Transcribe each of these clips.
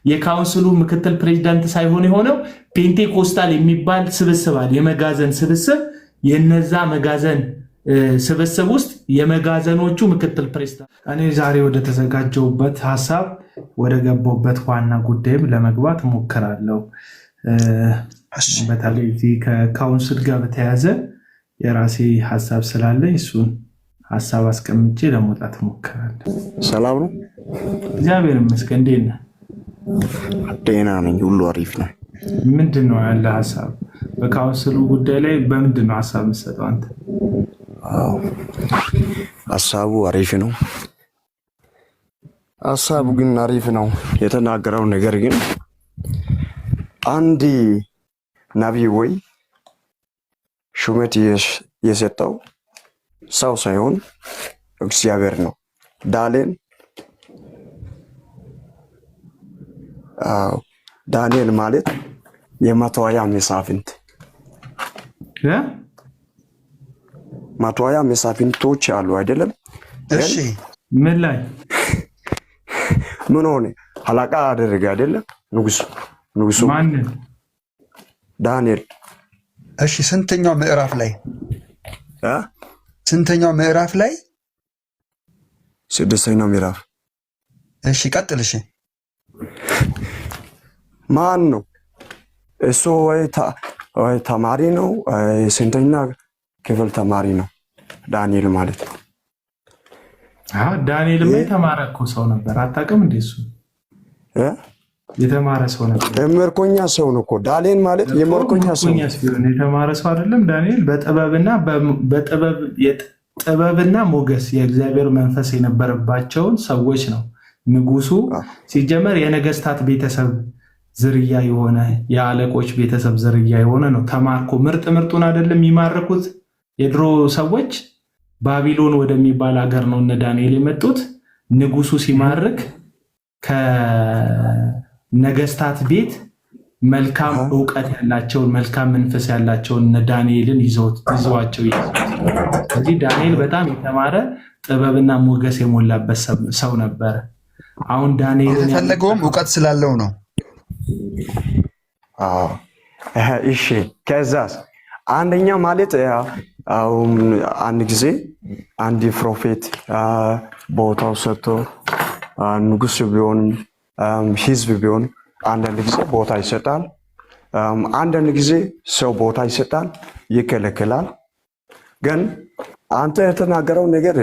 የካውንስሉ ምክትል ፕሬዝዳንት ሳይሆን የሆነው ፔንቴኮስታል የሚባል ስብስብ አለ፣ የመጋዘን ስብስብ። የነዛ መጋዘን ስብስብ ውስጥ የመጋዘኖቹ ምክትል ፕሬዝዳንት። እኔ ዛሬ ወደ ተዘጋጀውበት ሐሳብ ወደ ገባውበት ዋና ጉዳይም ለመግባት ሞክራለሁ። በተለይ እዚህ ከካውንስል ጋር በተያያዘ የራሴ ሐሳብ ስላለኝ እሱን ሐሳብ አስቀምጬ ለመውጣት ሞክራለሁ። ሰላም ነው? እግዚአብሔር ይመስገን። እንዴት ነህ? ደህና ነኝ፣ ሁሉ አሪፍ ነው። ምንድን ነው ያለ ሐሳብ በካውንስሉ ጉዳይ ላይ? በምንድን ነው ሐሳብ የምትሰጠው አንተ? ሐሳቡ አሪፍ ነው። ሐሳቡ ግን አሪፍ ነው። የተናገረው ነገር ግን አንድ ነቢይ ወይ ሹመት የሰጠው ሰው ሳይሆን እግዚአብሔር ነው። ዳንኤል ማለት የመቶያ መሳፍንት መቶያ መሳፍንቶች አሉ አይደለም? እሺ ምን ላይ ምን ሆነ? አለቃ አደረገ አይደለም? ንጉሱ ማን? ዳንኤል። እሺ ስንተኛው ምዕራፍ ላይ? ስንተኛው ምዕራፍ ላይ? ስድስተኛው ምዕራፍ። እሺ ቀጥል። እሺ ማን ነው እሱ? ወይ ተማሪ ነው? ስንተኛ ክፍል ተማሪ ነው ዳንኤል ማለት? ዳንኤል የተማረ እኮ ሰው ነበር። አታውቅም እንዴ? እሱ የተማረ ሰው ነበር። የምርኮኛ ሰው ነው እኮ ዳንኤል ማለት። የምርኮኛ ሰው የተማረ ሰው አይደለም ዳንኤል? ጥበብና ሞገስ የእግዚአብሔር መንፈስ የነበረባቸውን ሰዎች ነው። ንጉሱ ሲጀመር የነገስታት ቤተሰብ ዝርያ የሆነ የአለቆች ቤተሰብ ዝርያ የሆነ ነው። ተማርኮ ምርጡን አይደለም የሚማርኩት የድሮ ሰዎች። ባቢሎን ወደሚባል ሀገር ነው እነ ዳንኤል የመጡት። ንጉሱ ሲማርክ ከነገስታት ቤት መልካም እውቀት ያላቸውን መልካም መንፈስ ያላቸውን እነ ዳንኤልን ይዘዋቸው ይያዙ። ስለዚህ ዳንኤል በጣም የተማረ ጥበብና ሞገስ የሞላበት ሰው ነበረ። አሁን ዳንኤል የተፈለገውም እውቀት ስላለው ነው። እሺ ከዛስ አንደኛ ማለት አንድ ጊዜ አንድ ፕሮፌት ቦታው ሰጥቶ ንጉስ ቢሆን ህዝብ ቢሆን አንዳንድ ጊዜ ቦታ ይሰጣል፣ አንዳንድ ጊዜ ሰው ቦታ ይሰጣል፣ ይከለክላል። ግን አንተ የተናገረው ነገር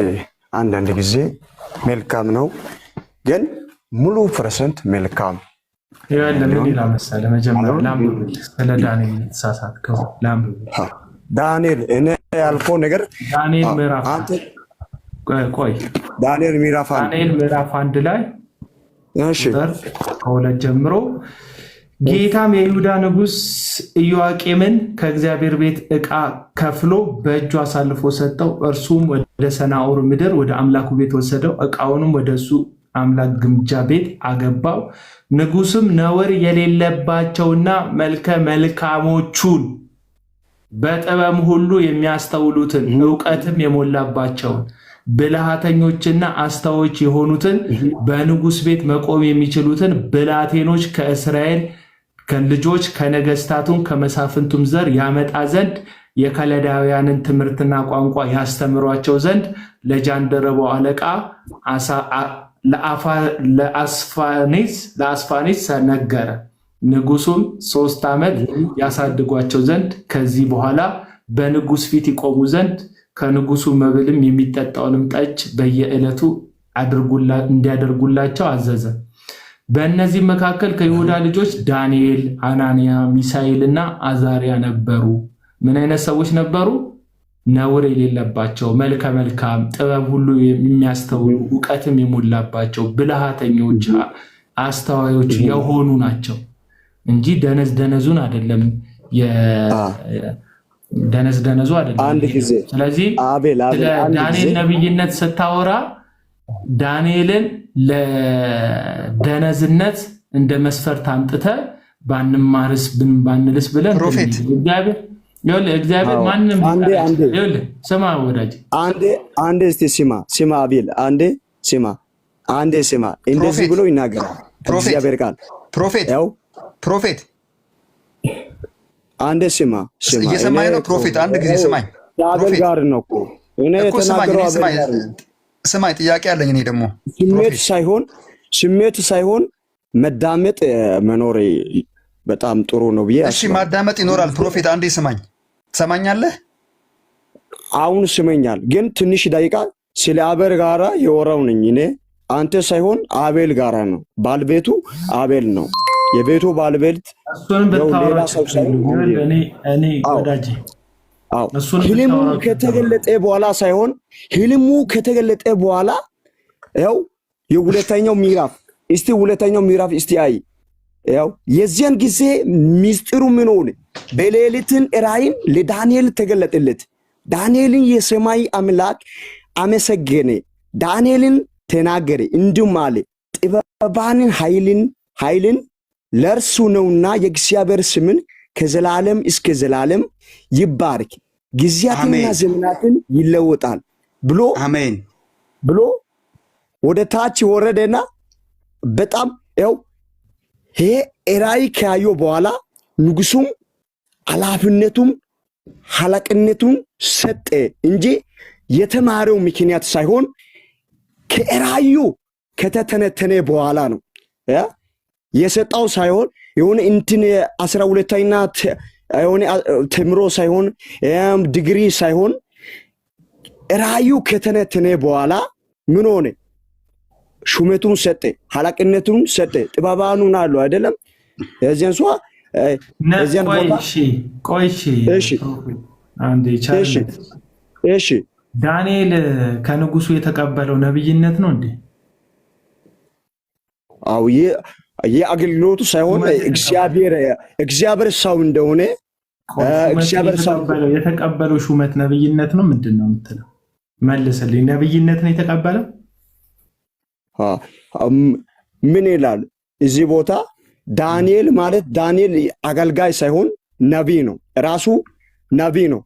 አንዳንድ ጊዜ መልካም ነው፣ ግን ሙሉ ፐርሰንት መልካም ስለ ዳንኤል የተሳሳትከው ዳንኤል እኔ ያልከው ነገር ዳንኤል ምዕራፍ 1 ላይ ከሁለት ጀምሮ ጌታም የይሁዳ ንጉሥ ኢዮአቄምን ከእግዚአብሔር ቤት ዕቃ ከፍሎ በእጁ አሳልፎ ሰጠው። እርሱም ወደ ሰናዖር ምድር ወደ አምላኩ ቤት ወሰደው። ዕቃውንም ወደ እሱ አምላክ ግምጃ ቤት አገባው። ንጉሥም ነውር የሌለባቸውና መልከ መልካሞቹን በጥበብ ሁሉ የሚያስተውሉትን እውቀትም የሞላባቸውን ብልሃተኞችና አስተዋዮች የሆኑትን በንጉሥ ቤት መቆም የሚችሉትን ብላቴኖች ከእስራኤል ልጆች ከነገስታቱም ከመሳፍንቱም ዘር ያመጣ ዘንድ የከለዳውያንን ትምህርትና ቋንቋ ያስተምሯቸው ዘንድ ለጃንደረባው አለቃ ለአስፋኔስ ነገረ። ንጉሱም 3 ዓመት ያሳድጓቸው ዘንድ ከዚህ በኋላ በንጉስ ፊት ይቆሙ ዘንድ ከንጉሱ መብልም የሚጠጣውንም ጠጅ በየዕለቱ እንዲያደርጉላቸው አዘዘ። በእነዚህ መካከል ከይሁዳ ልጆች ዳንኤል፣ አናንያ፣ ሚሳኤል እና አዛሪያ ነበሩ። ምን አይነት ሰዎች ነበሩ? ነውር የሌለባቸው መልከ መልካም ጥበብ ሁሉ የሚያስተውሉ እውቀትም የሞላባቸው ብልሃተኞች አስተዋዮች የሆኑ ናቸው እንጂ ደነዙን አይደለም። ደነዙ አይደለም። ስለዚህ ዳንኤል ነብይነት ስታወራ ዳንኤልን ለደነዝነት እንደ መስፈርት አምጥተ ባንማርስ ባንልስ ብለን እግዚአብሔር ማንንም ስማ ወዳጅ አንዴ እስቲ ስማ አቤል አንዴ ስማ እንደዚህ ብሎ ይናገራል። ፕሮፌት ቃል ፕሮፌት ያው ፕሮፌት አንድ ስማ እየሰማኝ ነው ፕሮፌት? አንድ ጊዜ ስማኝ። አቤል ጋር ነው እኮ እኔ የተናገረው አቤል ጋር ነው። ስማኝ፣ ጥያቄ አለኝ እኔ ደግሞ ስሜት ሳይሆን መዳመጥ መኖር በጣም ጥሩ ነው ብዬ እሺ፣ ማዳመጥ ይኖራል። ፕሮፌት አንዴ ስማኝ። ትሰማኛለህ? አሁን ስመኛል፣ ግን ትንሽ ደቂቃ ስለ አቤል ጋራ የወራው ነኝ እኔ። አንተ ሳይሆን አቤል ጋራ ነው። ባለቤቱ አቤል ነው። የቤቱ ባለቤት ሌላ ሰው ሳይሆን ህልሙ ከተገለጠ በኋላ ሳይሆን ህልሙ ከተገለጠ በኋላ ያው የሁለተኛው ምዕራፍ እስቲ አይ ያው የዚያን ጊዜ ሚስጥሩ ምን ሆነ? በሌሊትን ራእይን ለዳንኤል ተገለጠለት። ዳንኤልን የሰማይ አምላክ አመሰገነ። ዳንኤልን ተናገረ እንዲሁም አለ፣ ጥበባንን ኃይልን ለእርሱ ነውና የእግዚአብሔር ስምን ከዘላለም እስከ ዘላለም ይባርክ፣ ጊዜያትና ዘመናትን ይለወጣል ብሎ አሜን ብሎ ወደ ታች ወረደና በጣም ያው ይሄ ራእይ ካየው በኋላ ንጉሱም ኃላፊነቱም ኃላፊነቱም ሰጠ እንጂ የተማረው ምክንያት ሳይሆን ከራእዩ ከተተነተነ በኋላ ነው የሰጣው ሳይሆን የሆነ እንትን 12ኛ የሆነ ተምሮ ሳይሆን ዲግሪ ሳይሆን ራእዩ ከተነተነ በኋላ ምን ሆነ? ሹመቱን ሰጠ፣ ኃላፊነቱን ሰጠ። ጥበባኑን አለው አይደለም የዚያን ሷ የዚያን ቦታ እሺ ዳንኤል ከንጉሱ የተቀበለው ነብይነት ነው እንዴ? አው የአገልግሎቱ ሳይሆን እግዚአብሔር ሰው እንደሆነ እግዚአብሔር ሰው የተቀበለው ሹመት ነብይነት ነው ምንድን ነው የምትለው? መልስልኝ። ነብይነት ነው የተቀበለው? ምን ይላል እዚህ ቦታ? ዳንኤል ማለት ዳንኤል አገልጋይ ሳይሆን ነቢይ ነው። ራሱ ነቢይ ነው።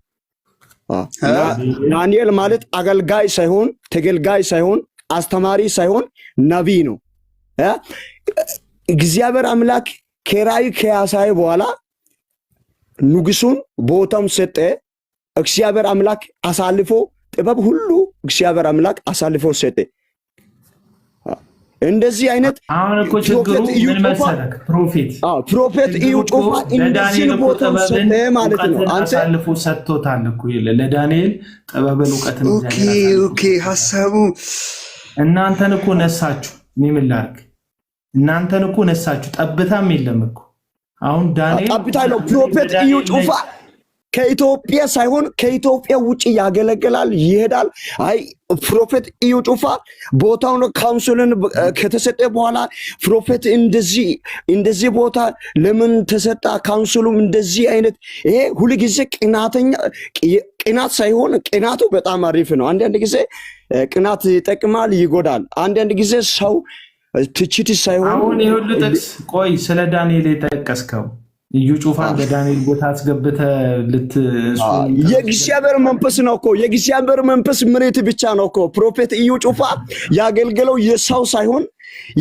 ዳንኤል ማለት አገልጋይ ሳይሆን ተገልጋይ ሳይሆን አስተማሪ ሳይሆን ነቢይ ነው። እግዚአብሔር አምላክ ከራእይ ከያሳየ በኋላ ንጉሱን ቦታም ሰጠ። እግዚአብሔር አምላክ አሳልፎ ጥበብ ሁሉ እግዚአብሔር አምላክ አሳልፎ ሰጠ። እንደዚህ አይነት አሁን እኮ ችግሩ ምን መሰለህ? ፕሮፌት እዩ ጩፋ እንደዚህ ቦታም ሰጠ ማለት ነው። አንተ አሳልፎ ሰጥቶታል እኮ ለዳንኤል ጥበብን ዕውቀትን። ኦኬ ሐሳቡ እናንተን እኮ ነሳችሁ። ምን ላድርግ? እናንተን እኮ ነሳችሁ። ጠብታም የለም እኮ አሁን ዳንኤል ጠብታ ነው። ፕሮፌት እዩ ጩፋ ከኢትዮጵያ ሳይሆን ከኢትዮጵያ ውጪ ያገለግላል፣ ይሄዳል። አይ ፕሮፌት እዩ ጩፋ ቦታውን ካውንስልን ከተሰጠ በኋላ ፕሮፌት እንደዚህ ቦታ ለምን ተሰጣ? ካውንስሉም እንደዚህ አይነት ይሄ ሁሉ ጊዜ ቅናት ሳይሆን ቅናቱ በጣም አሪፍ ነው። አንዳንድ ጊዜ ቅናት ይጠቅማል፣ ይጎዳል። አንዳንድ ጊዜ ሰው ትችት ሳይሆን አሁን ይሁሉ ጥቅስ ቆይ ስለ ዳንኤል የጠቀስከው እዩ ጩፋን በዳንኤል ቦታ አስገብተህ የእግዚአብሔር መንፈስ ነው እኮ የእግዚአብሔር መንፈስ ምሪት ብቻ ነው እኮ። ፕሮፌት እዩ ጩፋ ያገልገለው የሰው ሳይሆን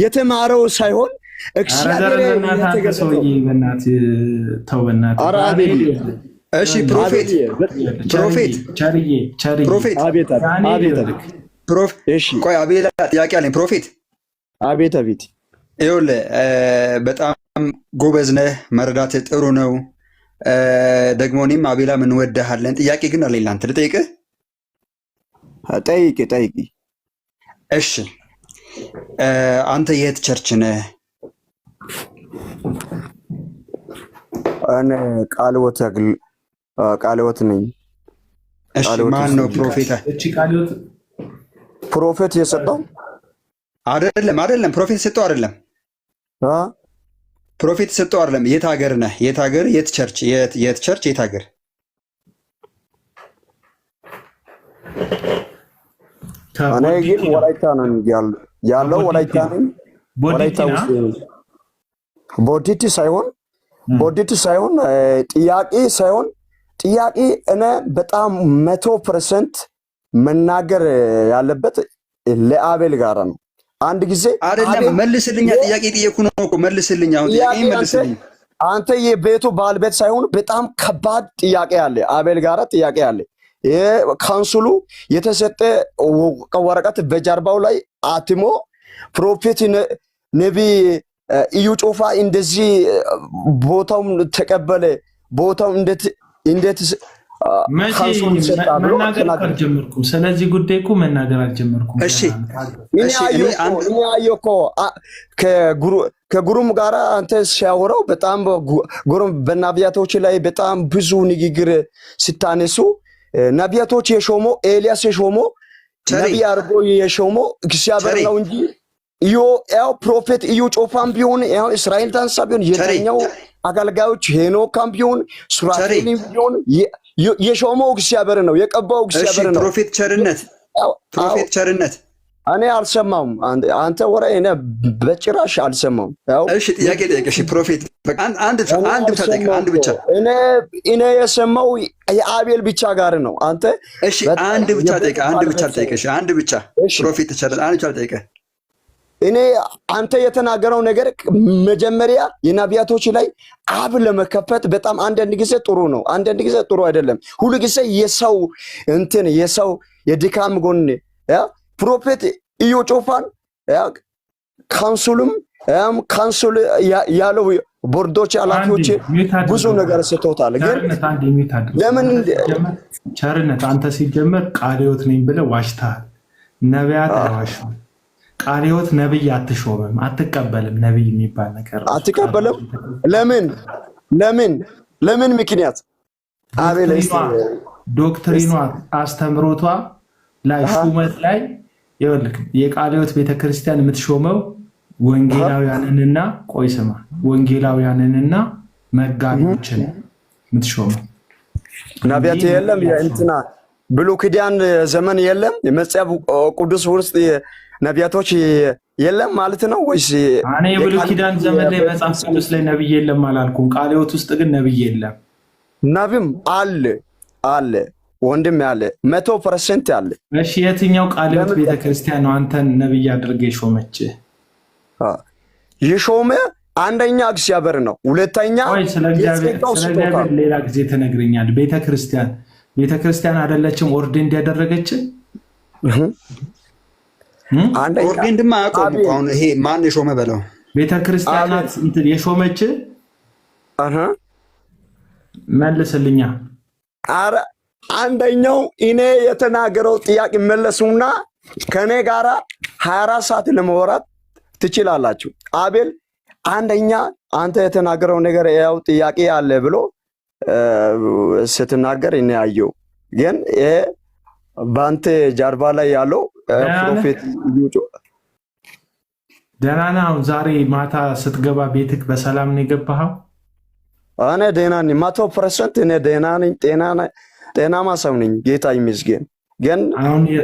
የተማረው ሳይሆን እግዚአብሔር የተገለጠው። እሺ ፕሮፌት ቆይ አቤላ ጥያቄ አለኝ። ፕሮፌት አቤት ይኸውልህ በጣም ጎበዝ ነህ፣ መረዳት ጥሩ ነው። ደግሞ እኔም አቤላም እንወድሃለን። ጥያቄ ግን አለኝ ላንተ ልጠይቅህ። ጠይቂ። እሺ አንተ የት ቸርች ነህ? እኔ ቃለ ሕይወት ነኝ። እሺ ማን ነው ፕሮፌት? ፕሮፌት የሰጠው አይደለም። ፕሮፌት የሰጠው አይደለም። ፕሮፌት የሰጠው አይደለም። የት ሀገር ነህ? የት ሀገር? የት ቸርች? የት ቸርች? የት ሀገር? እኔ ግን ወላይታ ነኝ ያለው ወላይታ ነኝ። ወላይታ ውስጥ ቦዲቲ ሳይሆን ጥያቄ እኔ በጣም 100% መናገር ያለበት ለአቤል ጋራ ነው። አንድ ጊዜ አይደለም መልስልኛ። ጥያቄ ጠየኩ ነው እኮ መልስልኝ። አሁን ጥያቄ መልስልኝ። አንተ የቤቱ ባለቤት ሳይሆን በጣም ከባድ ጥያቄ አለ። አቤል ጋራ ጥያቄ አለ። ካውንስሉ የተሰጠ ወረቀት በጀርባው ላይ አትሞ ፕሮፌት ነቢይ እዩ ጩፋ እንደዚህ ቦታውን ተቀበለ። ቦታው እንዴት መናገር አልጀመርኩም። ስለዚህ ጉዳይ እኮ መናገር አልጀመርኩም። እሺ እኔ አየሁ እኮ ከጉሩም ጋራ አንተ ሲያወራው በጣም ጉሩም በነቢያቶች ላይ በጣም ብዙ ንግግር ሲታነሱ ነቢያቶች የሾሞ ኤልያስ የሾሞ ነቢይ አድርጎ የሾሞ እግዚአብሔር ነው እንጂ ያው ፕሮፌት እዩ ጩፋም ቢሆን ያው እስራኤል ዳንሳ ቢሆን የተኛው አገልጋዮች ሄኖካም ቢሆን ሱራፌልም ቢሆን የሾመው እግዚአብሔር ነው፣ የቀባው እግዚአብሔር ነው። ፕሮፌት ቸርነት እኔ አልሰማም። አንተ ወሬ እኔ በጭራሽ አልሰማም። እሺ ጥያቄ ጠይቀሽ ፕሮፌት አንድ ብቻ እኔ የሰማው የአቤል ብቻ ጋር ነው። አንተ እሺ አንድ ብቻ ጠይቀሽ አንድ ብቻ ፕሮፌት ቸርነት አንድ ብቻ ጠይቀሽ እኔ አንተ የተናገረው ነገር መጀመሪያ የነቢያቶች ላይ አፍ ለመከፈት በጣም አንዳንድ ጊዜ ጥሩ ነው፣ አንዳንድ ጊዜ ጥሩ አይደለም። ሁሉ ጊዜ የሰው የድካም ጎን ፕሮፌት እዩ ጩፋን ካውንስል ያለው ቦርዶች ኃላፊዎች ብዙ ነገር ሰጥተውታል። ግን ለምን ቸርነት አንተ ሲጀመር ቃለ ሕይወት ነኝ ብለህ ዋሽተሃል። ነቢያት አይዋሹም። ቃለ ሕይወት ነብይ አትሾምም፣ አትቀበልም። ነብይ የሚባል ነገር አትቀበልም። ለምን ምክንያት ዶክትሪኗ አስተምሮቷ ላይ ሹመት ላይ ይኸውልህ የቃለ ሕይወት ቤተክርስቲያን የምትሾመው ወንጌላውያንንና ቆይ ስማ ወንጌላውያንንና መጋቢዎችን የምትሾመው ነቢያት የለም። የእንትና ብሉይ ኪዳን ዘመን የለም። የመጽሐፍ ቅዱስ ውስጥ ነቢያቶች የለም ማለት ነው ወይስ? እኔ የብሉይ ኪዳን ዘመን ላይ መጽሐፍ ቅዱስ ላይ ነብይ የለም አላልኩም። ቃለ ሕይወት ውስጥ ግን ነብይ የለም። ነብም አለ ወንድም ያለ 100% አለ። እሺ የትኛው ቃለ ሕይወት ቤተክርስቲያን ነው አንተን ነብይ አድርገ የሾመች? የሾመ አንደኛ እግዚአብሔር ነው። ሁለተኛ ስለ እግዚአብሔር ሌላ ጊዜ ተነግረኛል። ቤተክርስቲያን አይደለችም ኦርዲን ያደረገች? ኦርዲንድማ አቆም አሁን ይሄ ማን የሾመ በለው ቤተክርስቲያናት የሾመች? መልስልኛ። አረ አንደኛው እኔ የተናገረው ጥያቄ መለሱና ከኔ ጋራ 24 ሰዓት ለመወራት ትችላላችሁ። አቤል አንደኛ አንተ የተናገረው ነገር ያው ጥያቄ አለ ብሎ ስትናገር እኔ አየው። ግን በአንተ ጀርባ ላይ ያለው ፕሮፌት ይውጮ ደህና ነህ? ዛሬ ማታ ስትገባ ቤትክ በሰላም ነው የገባኸው? እኔ ደህና ነኝ 100%። እኔ ደህና ነኝ፣ ጤናማ ሰው ነኝ፣ ጌታ ይመስገን። ግን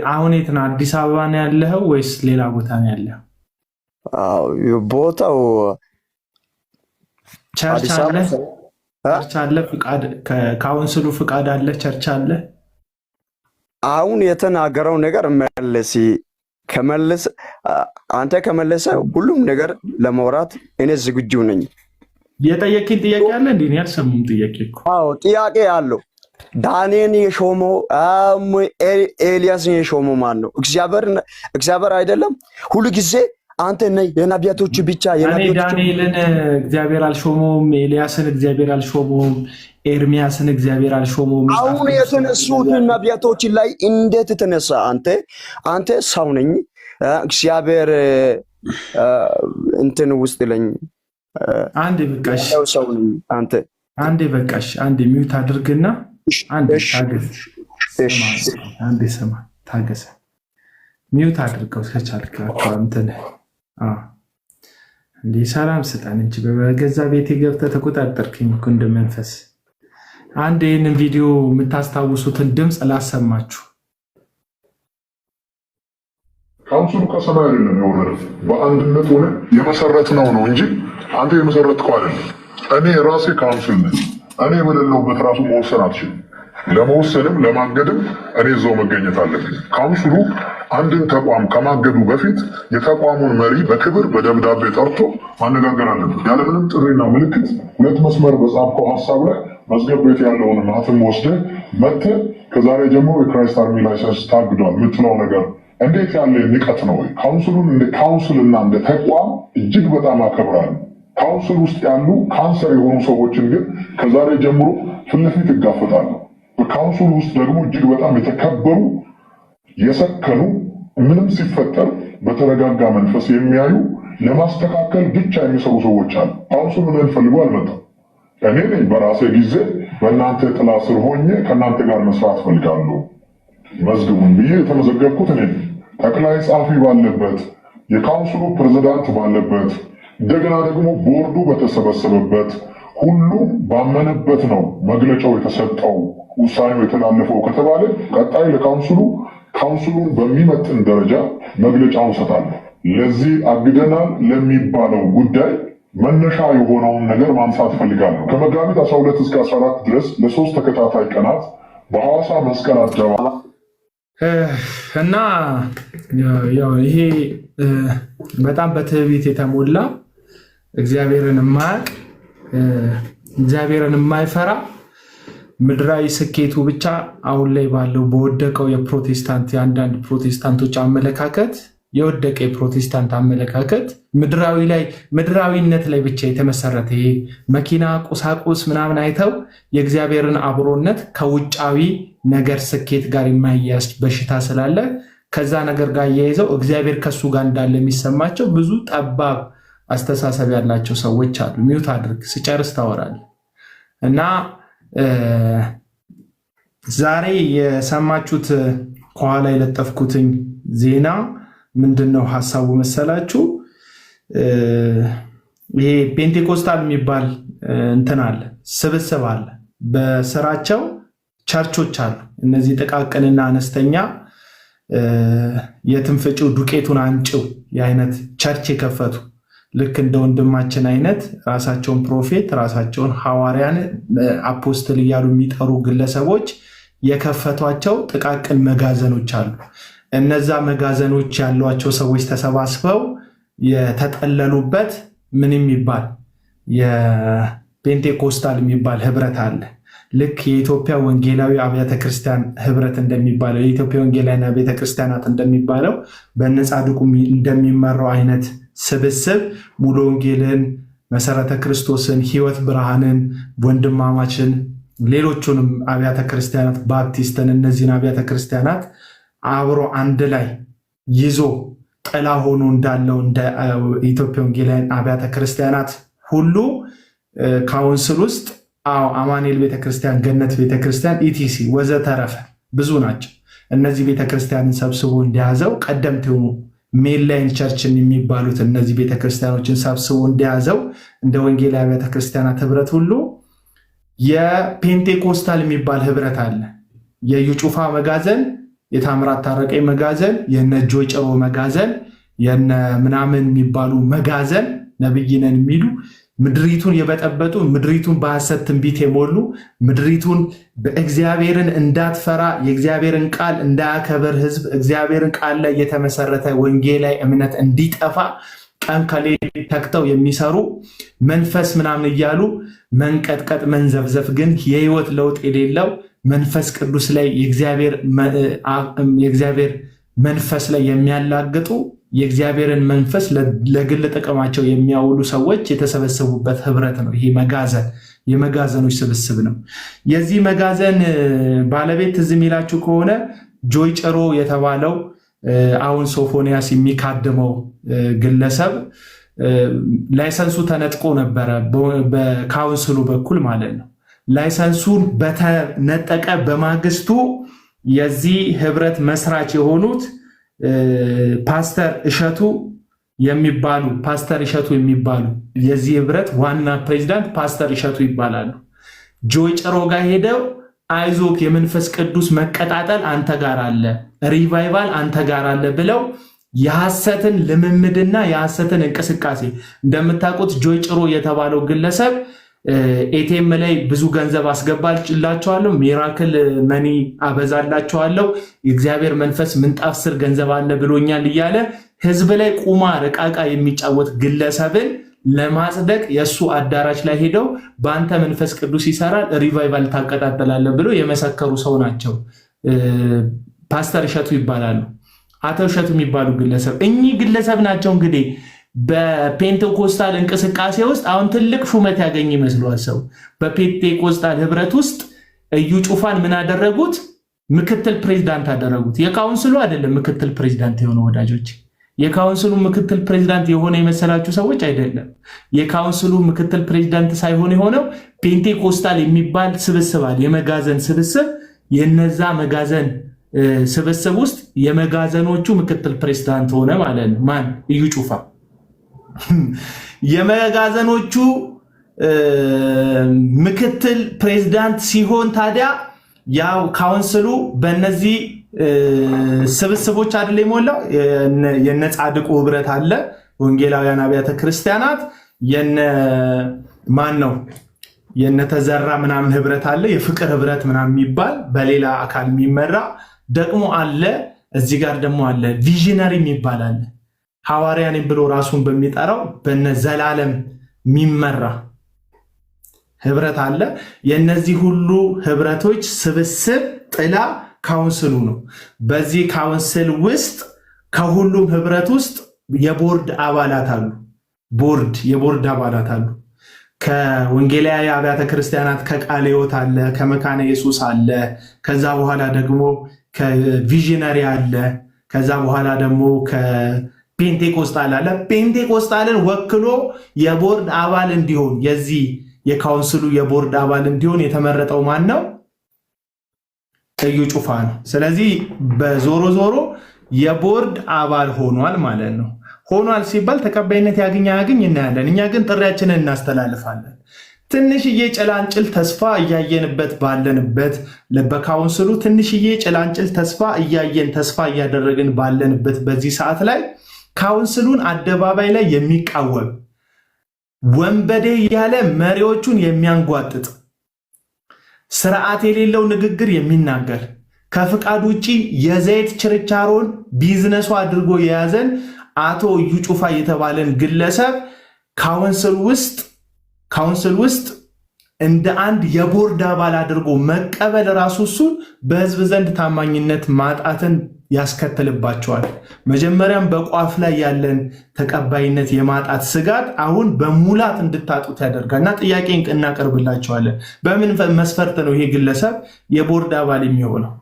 አሁን የት ነህ? አዲስ አበባ ነው ያለኸው ወይስ ሌላ ቦታ ነው ያለኸው? ቦታው ቸርች አለ? ፍቃድ ከካውንስሉ ፍቃድ አለ? ቸርች አለ? አሁን የተናገረው ነገር አንተ ከመለሰ ሁሉም ነገር ለማውራት እኔ ዝግጁ ነኝ። የጠየቅኝ ጥያቄ አለ እንዴ? እኔ አልሰማሁም ጥያቄ እኮ። ጥያቄ አለው። ዳንኤል የሾመው ኤልያስን የሾመው ማን ነው? እግዚአብሔር አይደለም? ሁሉ ጊዜ አንተ የነቢያቶች ብቻ ዳንኤልን እግዚአብሔር አልሾመውም፣ ኤልያስን እግዚአብሔር አልሾመውም፣ ኤርሚያስን እግዚአብሔር አልሾመውም። አሁን የተነሱት ነቢያቶች ላይ እንዴት ተነሳ? አንተ ሰው ነኝ እግዚአብሔር እንትን ውስጥ ለኝ አንዴ በቃሽ፣ ሰው ነኝ አንተ አንዴ በቃሽ። አንዴ ሚውት አድርግና አንዴ ታገስ። አንዴ ስማ ታገስ። ሚውት አድርገው ከቻልክ እንትን እንዴ ሰላም ስጣን እንጂ በገዛ ቤቴ ገብተህ ተቆጣጠርክኝ እኮ እንደ መንፈስ። አንድ ይህንን ቪዲዮ የምታስታውሱትን ድምፅ ላሰማችሁ። ካውንስሉ ከሰማይ አይደለም የወረደው፣ በአንድነት ሆነ የመሰረትነው ነው እንጂ አንተ የመሰረትከው አይደለም። እኔ ራሴ ካውንስል ነኝ። እኔ በሌለሁበት ራሱ መወሰን አትችልም። ለመወሰንም ለማገድም እኔ እዛው መገኘት አለብኝ። ካውንስሉ አንድን ተቋም ከማገዱ በፊት የተቋሙን መሪ በክብር በደብዳቤ ጠርቶ ማነጋገር አለበት። ያለምንም ጥሪና ምልክት 2 መስመር በጻፍከው ሀሳብ ላይ መዝገብ ቤት ያለውን ማህተም ወስደህ መጥተህ ከዛሬ ጀምሮ የክራይስት አርሚ ላይሰንስ ታግዷል የምትለው ነገር እንዴት ያለ ንቀት ነው? ካውንስሉን እንደ ካውንስልና እንደ ተቋም እጅግ በጣም አከብራለሁ። ካውንስል ውስጥ ያሉ ካንሰር የሆኑ ሰዎችን ግን ከዛሬ ጀምሮ ፊት ለፊት እጋፈጣለሁ። በካውንስሉ ውስጥ ደግሞ እጅግ በጣም የተከበሩ የሰከኑ ምንም ሲፈጠር በተረጋጋ መንፈስ የሚያዩ ለማስተካከል ብቻ የሚሰሩ ሰዎች አሉ። ካውንስሉ ምን ፈልጎ አልመጣም። እኔ ነኝ በራሴ ጊዜ በእናንተ ጥላ ስር ሆኜ ከእናንተ ጋር መስራት ፈልጋለሁ መዝግቡን ብዬ የተመዘገብኩት እኔ ጠቅላይ ጸሐፊ ባለበት፣ የካውንስሉ ፕሬዝዳንት ባለበት፣ እንደገና ደግሞ ቦርዱ በተሰበሰበበት ሁሉም ባመነበት ነው መግለጫው የተሰጠው ውሳኔው የተላለፈው ከተባለ ቀጣይ ካውንስሉን በሚመጥን ደረጃ መግለጫውን እሰጣለሁ። ለዚህ አግደናል ለሚባለው ጉዳይ መነሻ የሆነውን ነገር ማንሳት ፈልጋለሁ። ከመጋቢት 12 እስከ 14 ድረስ ለ3 ተከታታይ ቀናት በሐዋሳ መስቀል አደባባይ እና ይሄ በጣም በትዕቢት የተሞላ እግዚአብሔርን የማያውቅ እግዚአብሔርን የማይፈራ ምድራዊ ስኬቱ ብቻ አሁን ላይ ባለው በወደቀው የአንዳንድ ፕሮቴስታንቶች አመለካከት የወደቀ የፕሮቴስታንት አመለካከት ምድራዊነት ላይ ብቻ የተመሰረተ ይሄ መኪና፣ ቁሳቁስ ምናምን አይተው የእግዚአብሔርን አብሮነት ከውጫዊ ነገር ስኬት ጋር የማያያዝ በሽታ ስላለ ከዛ ነገር ጋር እያይዘው እግዚአብሔር ከሱ ጋር እንዳለ የሚሰማቸው ብዙ ጠባብ አስተሳሰብ ያላቸው ሰዎች አሉ። ሚውት አድርግ ስጨርስ ታወራለህ። እና ዛሬ የሰማችሁት ከኋላ የለጠፍኩትኝ ዜና ምንድነው ሀሳቡ መሰላችሁ? ይሄ ፔንቴኮስታል የሚባል እንትን አለ፣ ስብስብ አለ። በስራቸው ቸርቾች አሉ። እነዚህ ጥቃቅንና አነስተኛ የትንፍጪው ዱቄቱን አንጭው የአይነት ቸርች የከፈቱ ልክ እንደ ወንድማችን አይነት ራሳቸውን ፕሮፌት ራሳቸውን ሐዋርያን አፖስትል እያሉ የሚጠሩ ግለሰቦች የከፈቷቸው ጥቃቅን መጋዘኖች አሉ። እነዛ መጋዘኖች ያሏቸው ሰዎች ተሰባስበው የተጠለሉበት ምን የሚባል የፔንቴኮስታል የሚባል ህብረት አለ። ልክ የኢትዮጵያ ወንጌላዊ አብያተ ክርስቲያን ህብረት እንደሚባለው የኢትዮጵያ ወንጌላዊ አብያተ ክርስቲያናት እንደሚባለው በነጻድቁ እንደሚመራው አይነት ስብስብ ሙሉ ወንጌልን፣ መሰረተ ክርስቶስን፣ ህይወት ብርሃንን፣ ወንድማማችን፣ ሌሎቹንም አብያተ ክርስቲያናት ባፕቲስትን፣ እነዚህን አብያተ ክርስቲያናት አብሮ አንድ ላይ ይዞ ጥላ ሆኖ እንዳለው እንደ ኢትዮጵያ ወንጌላዊ አብያተ ክርስቲያናት ሁሉ ካውንስል ውስጥ አማኑኤል ቤተክርስቲያን፣ ገነት ቤተክርስቲያን፣ ኢቲሲ ወዘተረፈ ብዙ ናቸው። እነዚህ ቤተክርስቲያንን ሰብስቦ እንደያዘው ቀደምት የሆኑ ሜንላይን ቸርችን የሚባሉት እነዚህ ቤተክርስቲያኖችን ሰብስቦ እንደያዘው እንደ ወንጌላዊ አብያተ ክርስቲያናት ህብረት ሁሉ የፔንቴኮስታል የሚባል ህብረት አለ። የዩ ጩፋ መጋዘን፣ የታምራት ታረቀኝ መጋዘን፣ የነ ጆይ ጭሮ መጋዘን፣ የነ ምናምን የሚባሉ መጋዘን ነብይነን የሚሉ ምድሪቱን የበጠበጡ ምድሪቱን በሐሰት ትንቢት የሞሉ ምድሪቱን በእግዚአብሔርን እንዳትፈራ የእግዚአብሔርን ቃል እንዳያከብር ህዝብ እግዚአብሔርን ቃል ላይ የተመሰረተ ወንጌላዊ እምነት እንዲጠፋ ቀን ከሌሊት ተግተው የሚሰሩ መንፈስ ምናምን እያሉ መንቀጥቀጥ መንዘፍዘፍ ግን የህይወት ለውጥ የሌለው መንፈስ ቅዱስ ላይ የእግዚአብሔር መንፈስ ላይ የሚያላግጡ የእግዚአብሔርን መንፈስ ለግል ጥቅማቸው የሚያውሉ ሰዎች የተሰበሰቡበት ህብረት ነው። ይሄ መጋዘን የመጋዘኖች ስብስብ ነው። የዚህ መጋዘን ባለቤት ትዝ የሚላችሁ ከሆነ ጆይ ጭሮ የተባለው አሁን ሶፎንያስ የሚካድመው ግለሰብ ላይሰንሱ ተነጥቆ ነበረ በካውንስሉ በኩል ማለት ነው። ላይሰንሱን በተነጠቀ በማግስቱ የዚህ ህብረት መስራች የሆኑት ፓስተር እሸቱ የሚባሉ የዚህ ህብረት ዋና ፕሬዚዳንት ፓስተር እሸቱ ይባላሉ። ጆይ ጭሮ ጋር ሄደው አይዞክ የመንፈስ ቅዱስ መቀጣጠል አንተ ጋር አለ፣ ሪቫይቫል አንተ ጋር አለ ብለው የሐሰትን ልምምድና የሐሰትን እንቅስቃሴ እንደምታውቁት ጆይ ጭሮ የተባለው ግለሰብ ኤቲኤም ላይ ብዙ ገንዘብ አስገባላችኋለሁ፣ ሚራክል መኒ አበዛላችኋለሁ፣ የእግዚአብሔር መንፈስ ምንጣፍ ስር ገንዘብ አለ ብሎኛል እያለ ህዝብ ላይ ቁማር ዕቃ የሚጫወት ግለሰብን ለማጽደቅ የሱ አዳራሽ ላይ ሄደው በአንተ መንፈስ ቅዱስ ይሰራል ሪቫይቫል ታቀጣጥላለህ ብሎ የመሰከሩ ሰው ናቸው። ፓስተር እሸቱ ይባላሉ። አቶ እሸቱ የሚባሉ ግለሰብ እኚህ ግለሰብ ናቸው እንግዲህ በፔንቴኮስታል እንቅስቃሴ ውስጥ አሁን ትልቅ ሹመት ያገኝ ይመስለዋል ሰው። በፔንቴኮስታል ህብረት ውስጥ እዩ ጩፋን ምን አደረጉት? ምክትል ፕሬዝዳንት አደረጉት። የካውንስሉ አይደለም ምክትል ፕሬዝዳንት የሆነው ወዳጆች፣ የካውንስሉ ምክትል ፕሬዝዳንት የሆነ የመሰላችሁ ሰዎች አይደለም። የካውንስሉ ምክትል ፕሬዝዳንት ሳይሆን የሆነው ፔንቴኮስታል የሚባል ስብስብ አለ፣ የመጋዘን ስብስብ። የነዛ መጋዘን ስብስብ ውስጥ የመጋዘኖቹ ምክትል ፕሬዝዳንት ሆነ ማለት ነው። ማን? እዩ ጩፋ። የመጋዘኖቹ ምክትል ፕሬዝዳንት ሲሆን ታዲያ ያው ካውንስሉ በእነዚህ ስብስቦች አይደል የሞላው። የነ ጻድቁ ህብረት አለ፣ ወንጌላውያን አብያተ ክርስቲያናት፣ የነ ማን ነው የነ ተዘራ ምናምን ህብረት አለ፣ የፍቅር ህብረት ምናምን የሚባል በሌላ አካል የሚመራ ደግሞ አለ። እዚህ ጋር ደግሞ አለ ቪዥነሪ የሚባል አለ፣ ሐዋርያን ብሎ ራሱን በሚጠራው በነ ዘላለም የሚመራ ህብረት አለ። የነዚህ ሁሉ ህብረቶች ስብስብ ጥላ ካውንስሉ ነው። በዚህ ካውንስል ውስጥ ከሁሉም ህብረት ውስጥ የቦርድ አባላት አሉ። የቦርድ አባላት አሉ። ከወንጌላዊ አብያተ ክርስቲያናት ከቃለ ሕይወት አለ፣ ከመካነ ኢየሱስ አለ፣ ከዛ በኋላ ደግሞ ከቪዥነሪ አለ፣ ከዛ በኋላ ደግሞ ከፔንቴኮስታል አለ። ፔንቴኮስታልን ወክሎ የቦርድ አባል እንዲሆን የዚህ የካውንስሉ የቦርድ አባል እንዲሆን የተመረጠው ማን ነው? እዩ ጩፋ ነው። ስለዚህ በዞሮ ዞሮ የቦርድ አባል ሆኗል ማለት ነው። ሆኗል ሲባል ተቀባይነት ያገኝ እናያለን። እኛ ግን ጥሪያችንን እናስተላልፋለን። ትንሽዬ ጭላንጭል ተስፋ እያየንበት ባለንበት በካውንስሉ ትንሽዬ ጭላንጭል ተስፋ እያየን ተስፋ እያደረግን ባለንበት በዚህ ሰዓት ላይ ካውንስሉን አደባባይ ላይ የሚቃወም ወንበዴ ያለ መሪዎቹን የሚያንጓጥጥ ስርዓት የሌለው ንግግር የሚናገር ከፍቃድ ውጪ የዘይት ችርቻሮን ቢዝነሱ አድርጎ የያዘን አቶ እዩ ጩፋ የተባለን ግለሰብ ካውንስል ውስጥ እንደ አንድ የቦርድ አባል አድርጎ መቀበል ራሱ እሱን በህዝብ ዘንድ ታማኝነት ማጣትን ያስከትልባቸዋል። መጀመሪያም በቋፍ ላይ ያለን ተቀባይነት የማጣት ስጋት አሁን በሙላት እንድታጡት ያደርጋል እና ጥያቄ እናቀርብላቸዋለን። በምን መስፈርት ነው ይሄ ግለሰብ የቦርድ አባል የሚሆነው?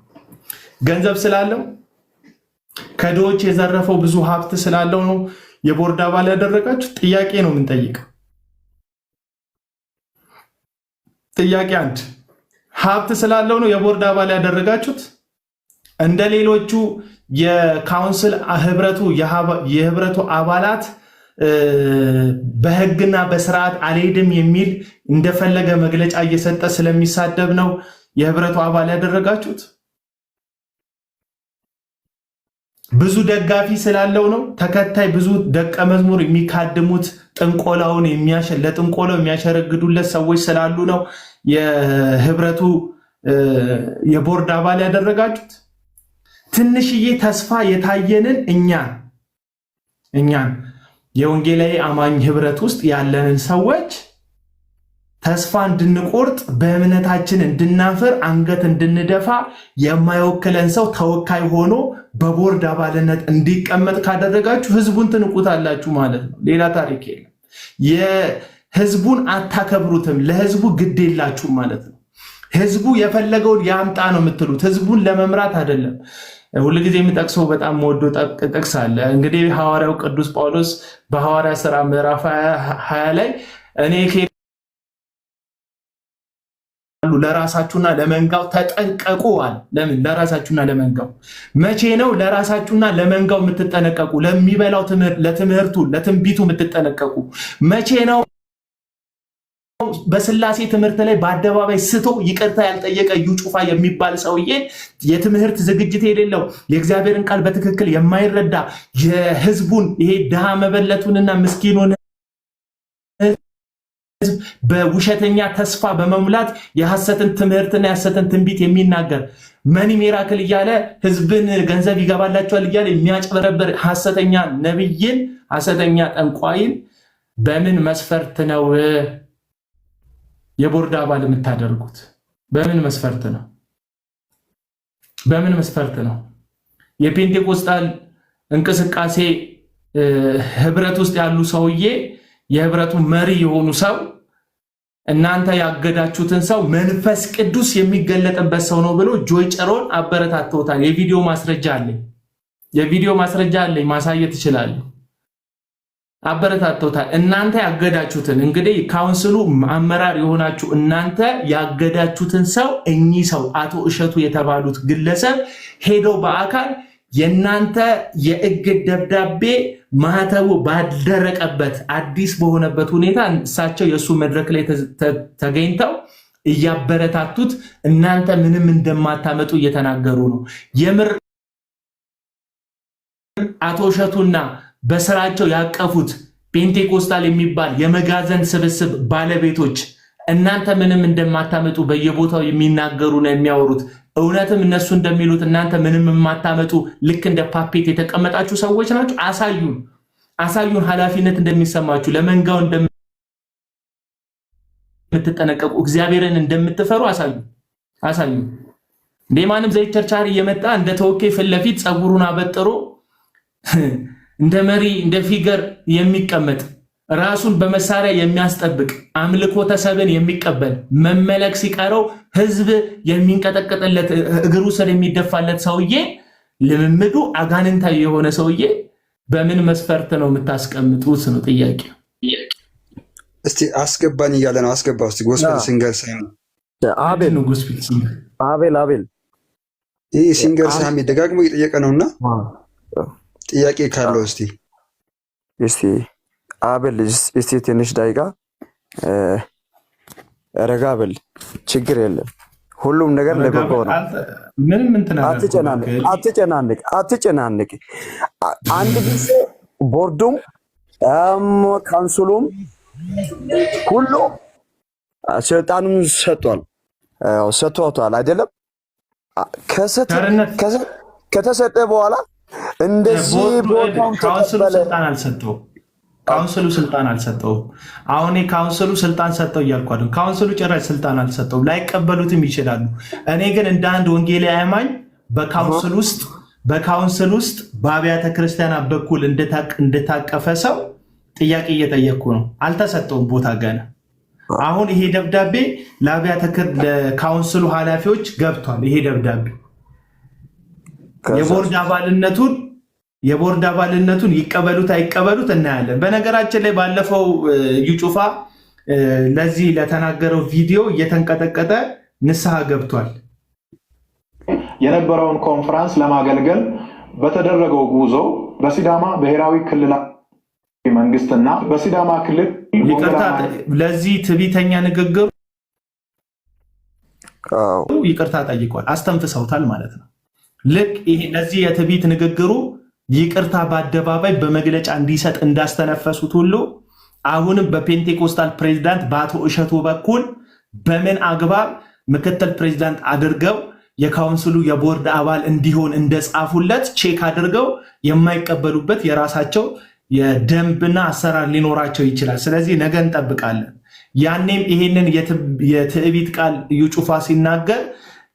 ገንዘብ ስላለው? ከድሆች የዘረፈው ብዙ ሀብት ስላለው ነው የቦርድ አባል ያደረጋችሁ? ጥያቄ ነው የምንጠይቀው። ጥያቄ አንድ፣ ሀብት ስላለው ነው የቦርድ አባል ያደረጋችሁት? እንደ ሌሎቹ የካውንስል የህብረቱ አባላት በህግና በስርዓት አልሄድም የሚል እንደፈለገ መግለጫ እየሰጠ ስለሚሳደብ ነው የህብረቱ አባል ያደረጋችሁት? ብዙ ደጋፊ ስላለው ነው? ተከታይ ብዙ ደቀ መዝሙር የሚካድሙት ለጥንቆላው የሚያሸረግዱለት ሰዎች ስላሉ ነው የህብረቱ የቦርድ አባል ያደረጋችሁት? ትንሽዬ ተስፋ የታየንን እኛን የወንጌላዊ አማኝ ህብረት ውስጥ ያለንን ሰዎች ተስፋ እንድንቆርጥ በእምነታችን እንድናፍር አንገት እንድንደፋ የማይወክለን ሰው ተወካይ ሆኖ በቦርድ አባልነት እንዲቀመጥ ካደረጋችሁ ህዝቡን ትንቁታላችሁ ማለት ነው። ሌላ ታሪክ የለም። የህዝቡን አታከብሩትም፣ ለህዝቡ ግድ የላችሁም ማለት ነው። ህዝቡ የፈለገውን ያምጣ ነው የምትሉት፣ ህዝቡን ለመምራት አይደለም። ሁልጊዜ የሚጠቅሰው በጣም ወዶ ጥቅስ አለ። እንግዲህ ሐዋርያው ቅዱስ ጳውሎስ በሐዋርያ ሥራ ምዕራፍ 20 ላይ እኔ ለራሳችሁና ለመንጋው ተጠንቀቁ አለ። ለምን? ለራሳችሁና ለመንጋው። መቼ ነው ለራሳችሁና ለመንጋው የምትጠነቀቁ? ለሚበላው ትምህርት፣ ለትምህርቱ፣ ለትንቢቱ የምትጠነቀቁ መቼ ነው? በስላሴ ትምህርት ላይ በአደባባይ ስቶ ይቅርታ ያልጠየቀ እዩ ጩፋ የሚባል ሰውዬ የትምህርት ዝግጅት የሌለው የእግዚአብሔርን ቃል በትክክል የማይረዳ የህዝቡን ይሄ ድሃ መበለቱንና ምስኪኑን በውሸተኛ ተስፋ በመሙላት የሐሰትን ትምህርትና የሐሰትን ትንቢት የሚናገር መኒ ሚራክል እያለ ህዝብን ገንዘብ ይገባላቸዋል እያለ የሚያጭበረበር ሐሰተኛ ነብይን ሐሰተኛ ጠንቋይን በምን መስፈርት ነው የቦርድ አባል የምታደርጉት? በምን መስፈርት ነው? በምን መስፈርት ነው? የፔንቴኮስታል እንቅስቃሴ ህብረት ውስጥ ያሉ ሰውዬ የህብረቱ መሪ የሆኑ ሰው እናንተ ያገዳችሁትን ሰው መንፈስ ቅዱስ የሚገለጥበት ሰው ነው ብሎ ጆይ ጨሮን አበረታተውታል። የቪዲዮ ማስረጃ አለኝ ማሳየት ይችላል። አበረታተውታል። እናንተ ያገዳችሁትን እንግዲህ ካውንስሉ አመራር የሆናችሁ እናንተ ያገዳችሁትን ሰው እኚህ ሰው አቶ እሸቱ የተባሉት ግለሰብ ሄደው በአካል የናንተ የእግድ ደብዳቤ ማህተቡ ባልደረቀበት አዲስ በሆነበት ሁኔታ እሳቸው የሱ መድረክ ላይ ተገኝተው እያበረታቱት እናንተ ምንም እንደማታመጡ እየተናገሩ ነው። የምር አቶ እሸቱና በስራቸው ያቀፉት ፔንቴኮስታል የሚባል የመጋዘን ስብስብ ባለቤቶች እናንተ ምንም እንደማታመጡ በየቦታው የሚናገሩ ነው የሚያወሩት። እውነትም እነሱ እንደሚሉት እናንተ ምንም የማታመጡ ልክ እንደ ፓፔት የተቀመጣችሁ ሰዎች ናችሁ። አሳዩን ኃላፊነት እንደሚሰማችሁ፣ ለመንጋው እንደምትጠነቀቁ፣ እግዚአብሔርን እንደምትፈሩ አሳዩ። እንደ ማንም ዘይት ቸርቻሪ እየመጣ እንደ ተወካይ ፊት ለፊት ፀጉሩን አበጥሮ እንደ መሪ እንደ ፊገር የሚቀመጥ ራሱን በመሳሪያ የሚያስጠብቅ አምልኮተ ሰብን የሚቀበል መመለክ ሲቀረው ህዝብ የሚንቀጠቀጥለት እግሩ ስር የሚደፋለት ሰውዬ ልምምዱ አጋንንታዊ የሆነ ሰውዬ በምን መስፈርት ነው የምታስቀምጡት ነው ጥያቄው። እስቲ አስገባኝ እያለ ነው። አስገባው እስቲ ጎስፔል ሲንገር ሳይሆን አቤል ነው። ጎስፔል ሲንገር አቤል ይህ ሲንገር ሳሚ ደጋግሞ እየጠየቀ ነውና ጥያቄ ካለው እስቲ አቤል እስቲ ትንሽ ደቂቃ ረጋ በል፣ ችግር የለም። ሁሉም ነገር ለበጎ ነው። ምንም እንትና አትጨናነቅ። አንድ ጊዜ ቦርዱም ካውንስሉም ሁሉ ስልጣኑን ሰጥቷል አይደለም? ከተሰጠ በኋላ እንደዚህ ቦታውን ተቀበለ። ካውንስሉ ስልጣን አልሰጠውም። አሁን ካውንስሉ ስልጣን ሰጠው እያልኩ አይደል? ካውንስሉ ጭራሽ ስልጣን አልሰጠውም። ላይቀበሉትም ይችላሉ። እኔ ግን እንደ አንድ ወንጌላዊ አማኝ በካውንስል ውስጥ በአብያተ ክርስቲያናት በኩል እንደታቀፈ ሰው ጥያቄ እየጠየቅኩ ነው። አልተሰጠውም ቦታ ገና። አሁን ይሄ ደብዳቤ ለካውንስሉ ኃላፊዎች ገብቷል። ይሄ ደብዳቤ የቦርድ አባልነቱን ይቀበሉት አይቀበሉት እናያለን። በነገራችን ላይ ባለፈው እዩ ጩፋ ለዚህ ለተናገረው ቪዲዮ እየተንቀጠቀጠ ንስሐ ገብቷል። የነበረውን ኮንፈረንስ ለማገልገል በተደረገው ጉዞ በሲዳማ ብሔራዊ ክልላዊ መንግስትና በሲዳማ ክልል ለዚህ ትዕቢተኛ ንግግሩ ይቅርታ ጠይቋል። አስተንፍሰውታል ማለት ነው። ልክ ይሄ ለዚህ የትዕቢት ንግግሩ ይቅርታ በአደባባይ በመግለጫ እንዲሰጥ እንዳስተነፈሱት ሁሉ አሁንም በፔንቴኮስታል ፕሬዝዳንት በአቶ እሸቱ በኩል በምን አግባብ ምክትል ፕሬዝዳንት አድርገው የካውንስሉ የቦርድ አባል እንዲሆን እንደጻፉለት ቼክ አድርገው የማይቀበሉበት የራሳቸው የደንብና አሰራር ሊኖራቸው ይችላል። ስለዚህ ነገ እንጠብቃለን። ያኔም ይሄንን የትዕቢት ቃል እዩ ጩፋ ሲናገር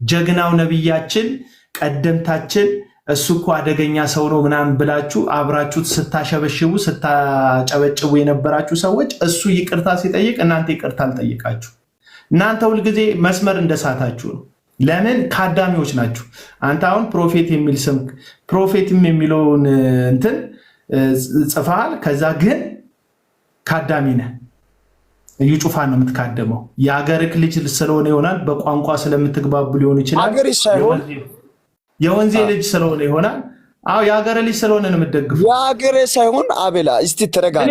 ጀግናው ነብያችን ቀደምታችን እሱ እኮ አደገኛ ሰው ነው ምናምን ብላችሁ አብራችሁት ስታሸበሽቡ ስታጨበጭቡ የነበራችሁ ሰዎች እሱ ይቅርታ ሲጠይቅ እናንተ ይቅርታ አልጠይቃችሁ። እናንተ ሁልጊዜ መስመር እንደሳታችሁ ነው። ለምን? ካዳሚዎች ናችሁ። አንተ አሁን ፕሮፌት የሚል ስም ፕሮፌትም የሚለውን እንትን ጽፈሃል። ከዛ ግን ካዳሚ ነህ። እዩ ጩፋን ነው የምትካደመው። የአገርክ ልጅ ስለሆነ ይሆናል። በቋንቋ ስለምትግባቡ ሊሆን ይችላል። የወንዜ ልጅ ስለሆነ ይሆናል። አዎ የሀገረ ልጅ ስለሆነ ነው የምትደግፉ። የሀገረ ሳይሆን አቤላ እስቲ ተረጋጋ።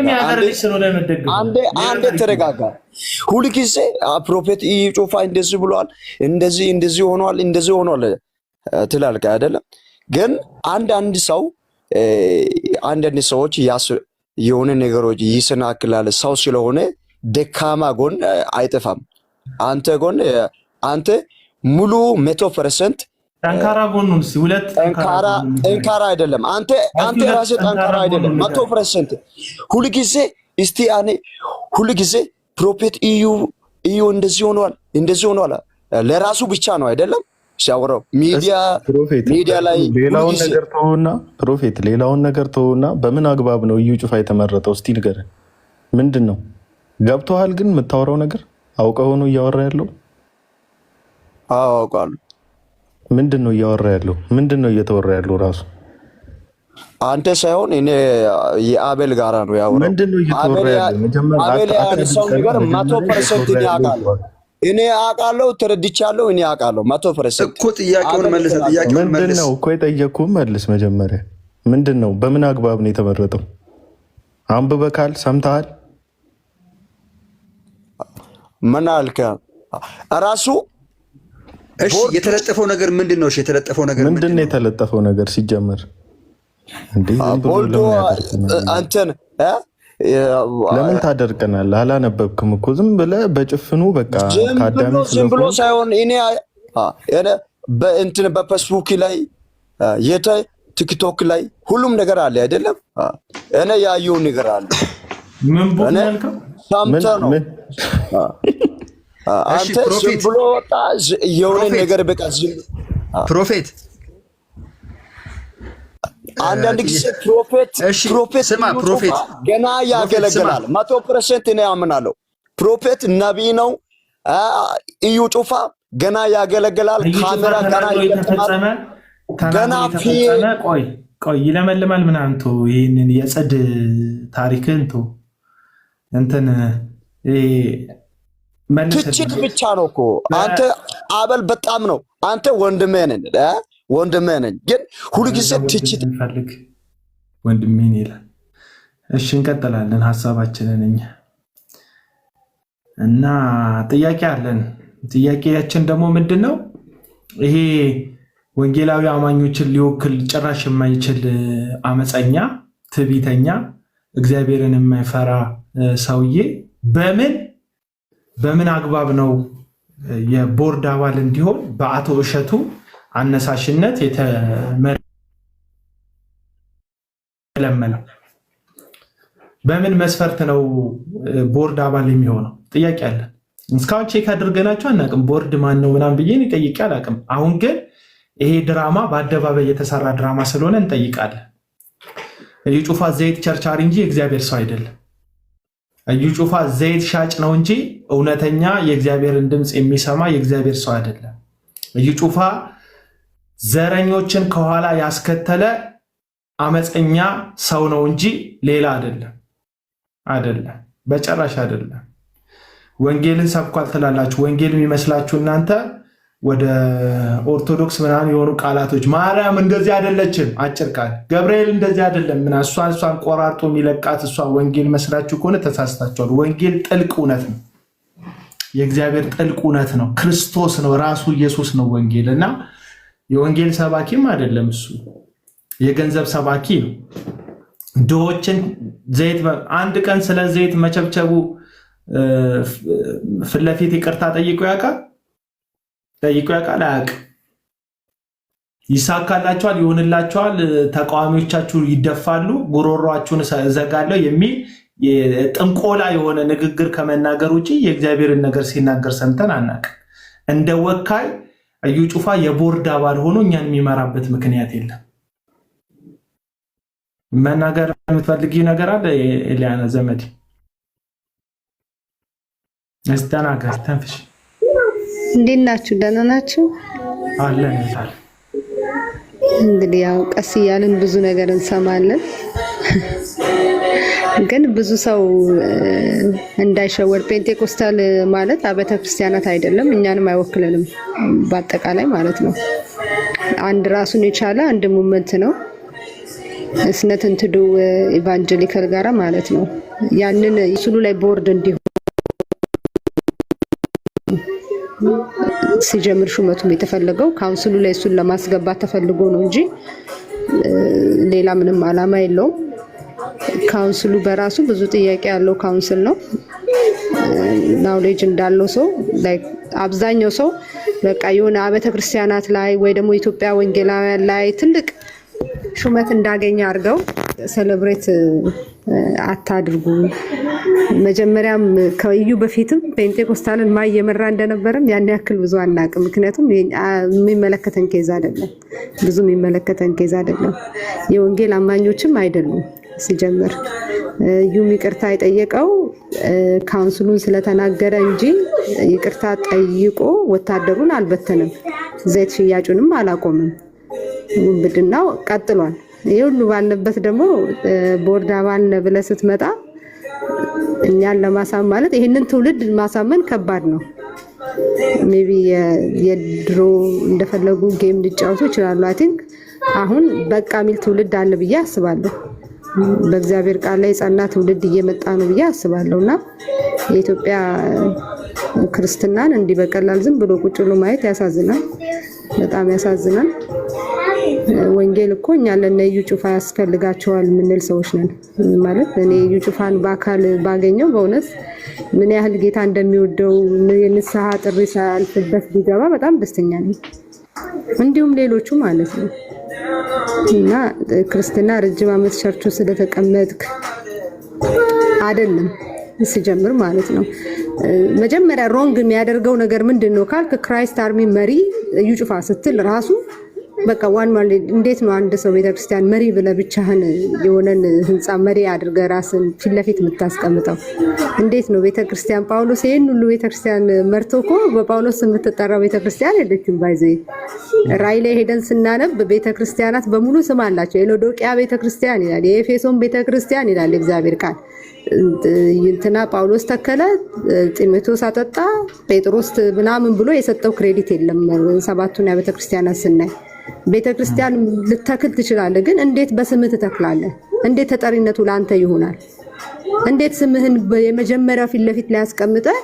አንዴ ተረጋጋ። ሁልጊዜ ፕሮፌት እዩ ጩፋ እንደዚህ ብሏል፣ እንደዚህ ሆኗል ትላልካ አይደለም። ግን አንዳንድ ሰዎች የሆነ ነገሮች ይሰናክላል። ሰው ስለሆነ ደካማ ጎን አይጠፋም። አንተ ጎን አንተ ሙሉ 100% ጠንካራ ጎኑን ሁለት ጠንካራ አይደለም። አንተ ራስህ ጠንካራ አይደለም 100%። ሁልጊዜ እስቲ ሁልጊዜ ፕሮፌት እዩ እንደዚህ ሆኗል ለራሱ ብቻ ነው አይደለም ሲያወራው ሚዲያ ላይ ሌላውን ነገር ተውና በምን አግባብ ነው እዩ ጩፋ የተመረጠው? እስቲ ንገረን። ምንድን ነው ገብቶሃል? ግን የምታወራው ነገር አውቀው ነው እያወራ ያለው? አዎ አውቃለሁ። ምንድን ነው እያወራ ያለው? ምንድን ነው እየተወራ ያለው? ራሱ አንተ ሳይሆን እኔ የአቤል ጋራ ነው ያወራው። ምንድን ነው እየተወራ ያለው? አቤል ያነሳው ነገር 100% እኔ አውቃለሁ፣ ተረድቻለሁ። እኔ አውቃለሁ 100% እኮ ጥያቄውን መልስ። ምንድን ነው እኮ የጠየኩህ መልስ። መጀመሪያ ምንድን ነው? በምን አግባብ ነው የተመረጠው? አንብበካል? ሰምተሃል? ምን አልከ? ራሱ እሺ፣ የተለጠፈው ነገር ምንድን ነው? እሺ፣ የተለጠፈው ነገር ምንድን ነው? የተለጠፈው ነገር ሲጀመር እንዴ ቦልዶ አንተን ለምን ታደርቀናል? አላነበብክም እኮ ዝም ብለህ በጭፍኑ በቃ ካዳሚ ዝም ብሎ ሳይሆን እኔ በእንትን በፌስቡክ ላይ ቲክቶክ ላይ ሁሉም ነገር አለ አይደለም። እኔ ያየው ነገር አለ። ምን ቦልከው ሳምተህ ነው አንተ ዝም ብሎ ወጣ የሆነ ነገር በቃ ዝም ፕሮፌት አንዳንድ ጊዜ ፕሮፌት ገና ያገለግላል። 100% እኔ አምናለሁ። ፕሮፌት ነቢይ ነው። እዩ ጩፋ ገና ያገለግላል። ካሜራ ገና ቆይ ይለመልማል ምናምን ቶ ይህንን የጽድ ታሪክን ቶ እንትን ትችት ብቻ ነው እኮ አንተ አበል በጣም ነው አንተ ወንድሜ ነኝ ግን ሁሉ ጊዜ ትችት እንፈልግ ወንድሜን ይላል። እሺ እንቀጥላለን ሐሳባችንን እኛ እና ጥያቄ አለን። ጥያቄያችን ደግሞ ምንድነው? ይሄ ወንጌላዊ አማኞችን ሊወክል ጭራሽ የማይችል አመፀኛ፣ ትዕቢተኛ፣ እግዚአብሔርን የማይፈራ ሰውዬ በምን አግባብ ነው የቦርድ አባል እንዲሆን በአቶ እሸቱ አነሳሽነት የተመለመለው? በምን መስፈርት ነው ቦርድ አባል የሚሆነው? ጥያቄ አለን። እስካሁን ቼክ አድርገናቸው አናውቅም። ቦርድ ማን ነው ምናምን ብዬ ጠይቄ አላውቅም። አሁን ግን ይሄ ድራማ በአደባባይ የተሰራ ድራማ ስለሆነ እንጠይቃለን። እዩ ጩፋ ዘይት ቸርቻሪ እንጂ የእግዚአብሔር ሰው አይደለም። እዩ ጩፋ ዘይት ሻጭ ነው እንጂ እውነተኛ የእግዚአብሔርን ድምፅ የሚሰማ የእግዚአብሔር ሰው አይደለም። እዩ ጩፋ ዘረኞችን ከኋላ ያስከተለ አመፀኛ ሰው ነው እንጂ ሌላ አይደለም፣ በጭራሽ አይደለም። ወንጌልን ሰብኳል ትላላችሁ። ወንጌል የሚመስላችሁ እናንተ ወደ ኦርቶዶክስ ምናምን የሆኑ ቃላቶች፣ ማርያም እንደዚህ አይደለችም፣ አጭር ቃል፣ ገብርኤል እንደዚህ አይደለም፣ እሷን ቆራርጦ የሚለቃት እሷ ወንጌል መስላችሁ ከሆነ ተሳስታችኋል። ወንጌል ጥልቅ እውነት ነው። የእግዚአብሔር ጥልቅ እውነት ነው። ክርስቶስ ነው፣ ራሱ ኢየሱስ ነው ወንጌል። እና የወንጌል ሰባኪም አይደለም እሱ፣ የገንዘብ ሰባኪ ነው። ድሆችን ዘይት አንድ ቀን ስለ ዘይት መቸብቸቡ ፊት ለፊት ይቅርታ ጠይቆ ያውቃል? አያውቅም። ይሳካላችኋል፣ ይሆንላችኋል፣ ተቃዋሚዎቻችሁ ይደፋሉ፣ ጉሮሯችሁን እዘጋለሁ የሚል ጥንቆላ የሆነ ንግግር ከመናገር ውጭ የእግዚአብሔርን ነገር ሲናገር ሰምተን አናውቅም። እንደ ወካይ እዩ ጩፋ የቦርድ አባል ሆኖ እኛን የሚመራበት ምክንያት የለም። መናገር የምትፈልጊው ነገር አለ ኤልያና ዘመድ? ተናገር፣ ተንፍሽ። እንዴት ናችሁ? ደህና ናችሁ? አለን ይላል። እንግዲህ ያው ቀስ እያልን ብዙ ነገር እንሰማለን፣ ግን ብዙ ሰው እንዳይሸወድ ፔንቴኮስታል ማለት አብያተ ክርስቲያናት አይደለም፣ እኛንም አይወክለንም በአጠቃላይ ማለት ነው። አንድ ራሱን የቻለ አንድ ሙቭመንት ነው፣ እስነትን ትዱ ኢቫንጀሊካል ጋራ ማለት ነው። ያንን ስሉ ላይ ቦርድ እንዲሆን ሲጀምር ሹመቱም የተፈለገው ካውንስሉ ላይ እሱን ለማስገባት ተፈልጎ ነው እንጂ ሌላ ምንም ዓላማ የለውም። ካውንስሉ በራሱ ብዙ ጥያቄ ያለው ካውንስል ነው። ናውሌጅ እንዳለው ሰው አብዛኛው ሰው በቃ የሆነ አብያተ ክርስቲያናት ላይ ወይ ደግሞ ኢትዮጵያ ወንጌላውያን ላይ ትልቅ ሹመት እንዳገኘ አድርገው ሴሌብሬት አታድርጉ። መጀመሪያም ከዩ በፊትም ፔንቴኮስታልን ማን እየመራ እንደነበረም ያን ያክል ብዙ አናውቅም። ምክንያቱም የሚመለከተን ኬዝ አይደለም፣ ብዙ የሚመለከተን ኬዝ አይደለም። የወንጌል አማኞችም አይደሉም። ሲጀምር ዩም ይቅርታ የጠየቀው ካውንስሉን ስለተናገረ እንጂ ይቅርታ ጠይቆ ወታደሩን አልበተንም፣ ዘይት ሽያጩንም አላቆምም። ውንብድናው ቀጥሏል። ይህ ሁሉ ባለበት ደግሞ ቦርድ አባል ነህ ብለህ ስትመጣ እኛን ለማሳመን ማለት ይህንን ትውልድ ማሳመን ከባድ ነው። ሜቢ የድሮ እንደፈለጉ ጌም ሊጫወቱ ይችላሉ። አይ ቲንክ አሁን በቃ የሚል ትውልድ አለ ብዬ አስባለሁ። በእግዚአብሔር ቃል ላይ ጸና ትውልድ እየመጣ ነው ብዬ አስባለሁ እና የኢትዮጵያ ክርስትናን እንዲህ በቀላል ዝም ብሎ ቁጭ ብሎ ማየት ያሳዝናል፣ በጣም ያሳዝናል። ወንጌል እኮ እኛ ለነ እዩ ጩፋ ያስፈልጋቸዋል የምንል ሰዎች ነን። ማለት እኔ እዩ ጩፋን በአካል ባገኘው በእውነት ምን ያህል ጌታ እንደሚወደው የንስሐ ጥሪ ሳያልፍበት ቢገባ በጣም ደስተኛ ነኝ። እንዲሁም ሌሎቹ ማለት ነው። እና ክርስትና ረጅም ዓመት ቸርቹ ስለተቀመጥክ አይደለም ሲጀምር ማለት ነው። መጀመሪያ ሮንግ የሚያደርገው ነገር ምንድነው ካልክ ክራይስት አርሚ መሪ እዩ ጩፋ ስትል ራሱ በቃ ዋን ማለት እንዴት ነው አንድ ሰው ቤተክርስቲያን መሪ ብለህ ብቻህን የሆነን ህንፃ መሪ አድርገህ ራስን ፊት ለፊት የምታስቀምጠው? እንዴት ነው ቤተክርስቲያን ጳውሎስ ይሄን ሁሉ ቤተክርስቲያን መርቶ እኮ በጳውሎስ የምትጠራው ቤተክርስቲያን የለችም። ባይዘ ራእይ ላይ ሄደን ስናነብ ቤተክርስቲያናት በሙሉ ስም አላቸው። የሎዶቅያ ቤተክርስቲያን ይላል፣ የኤፌሶን ቤተክርስቲያን ይላል እግዚአብሔር ቃል። እንትና ጳውሎስ ተከለ፣ ጢሞቴዎስ አጠጣ፣ ጴጥሮስ ምናምን ብሎ የሰጠው ክሬዲት የለም። ሰባቱን ቤተክርስቲያናት ስናይ ቤተክርስቲያን ልተክል ትችላለህ፣ ግን እንዴት በስምህ ትተክላለህ? እንዴት ተጠሪነቱ ለአንተ ይሆናል? እንዴት ስምህን የመጀመሪያው ፊት ለፊት ላይ ያስቀምጠህ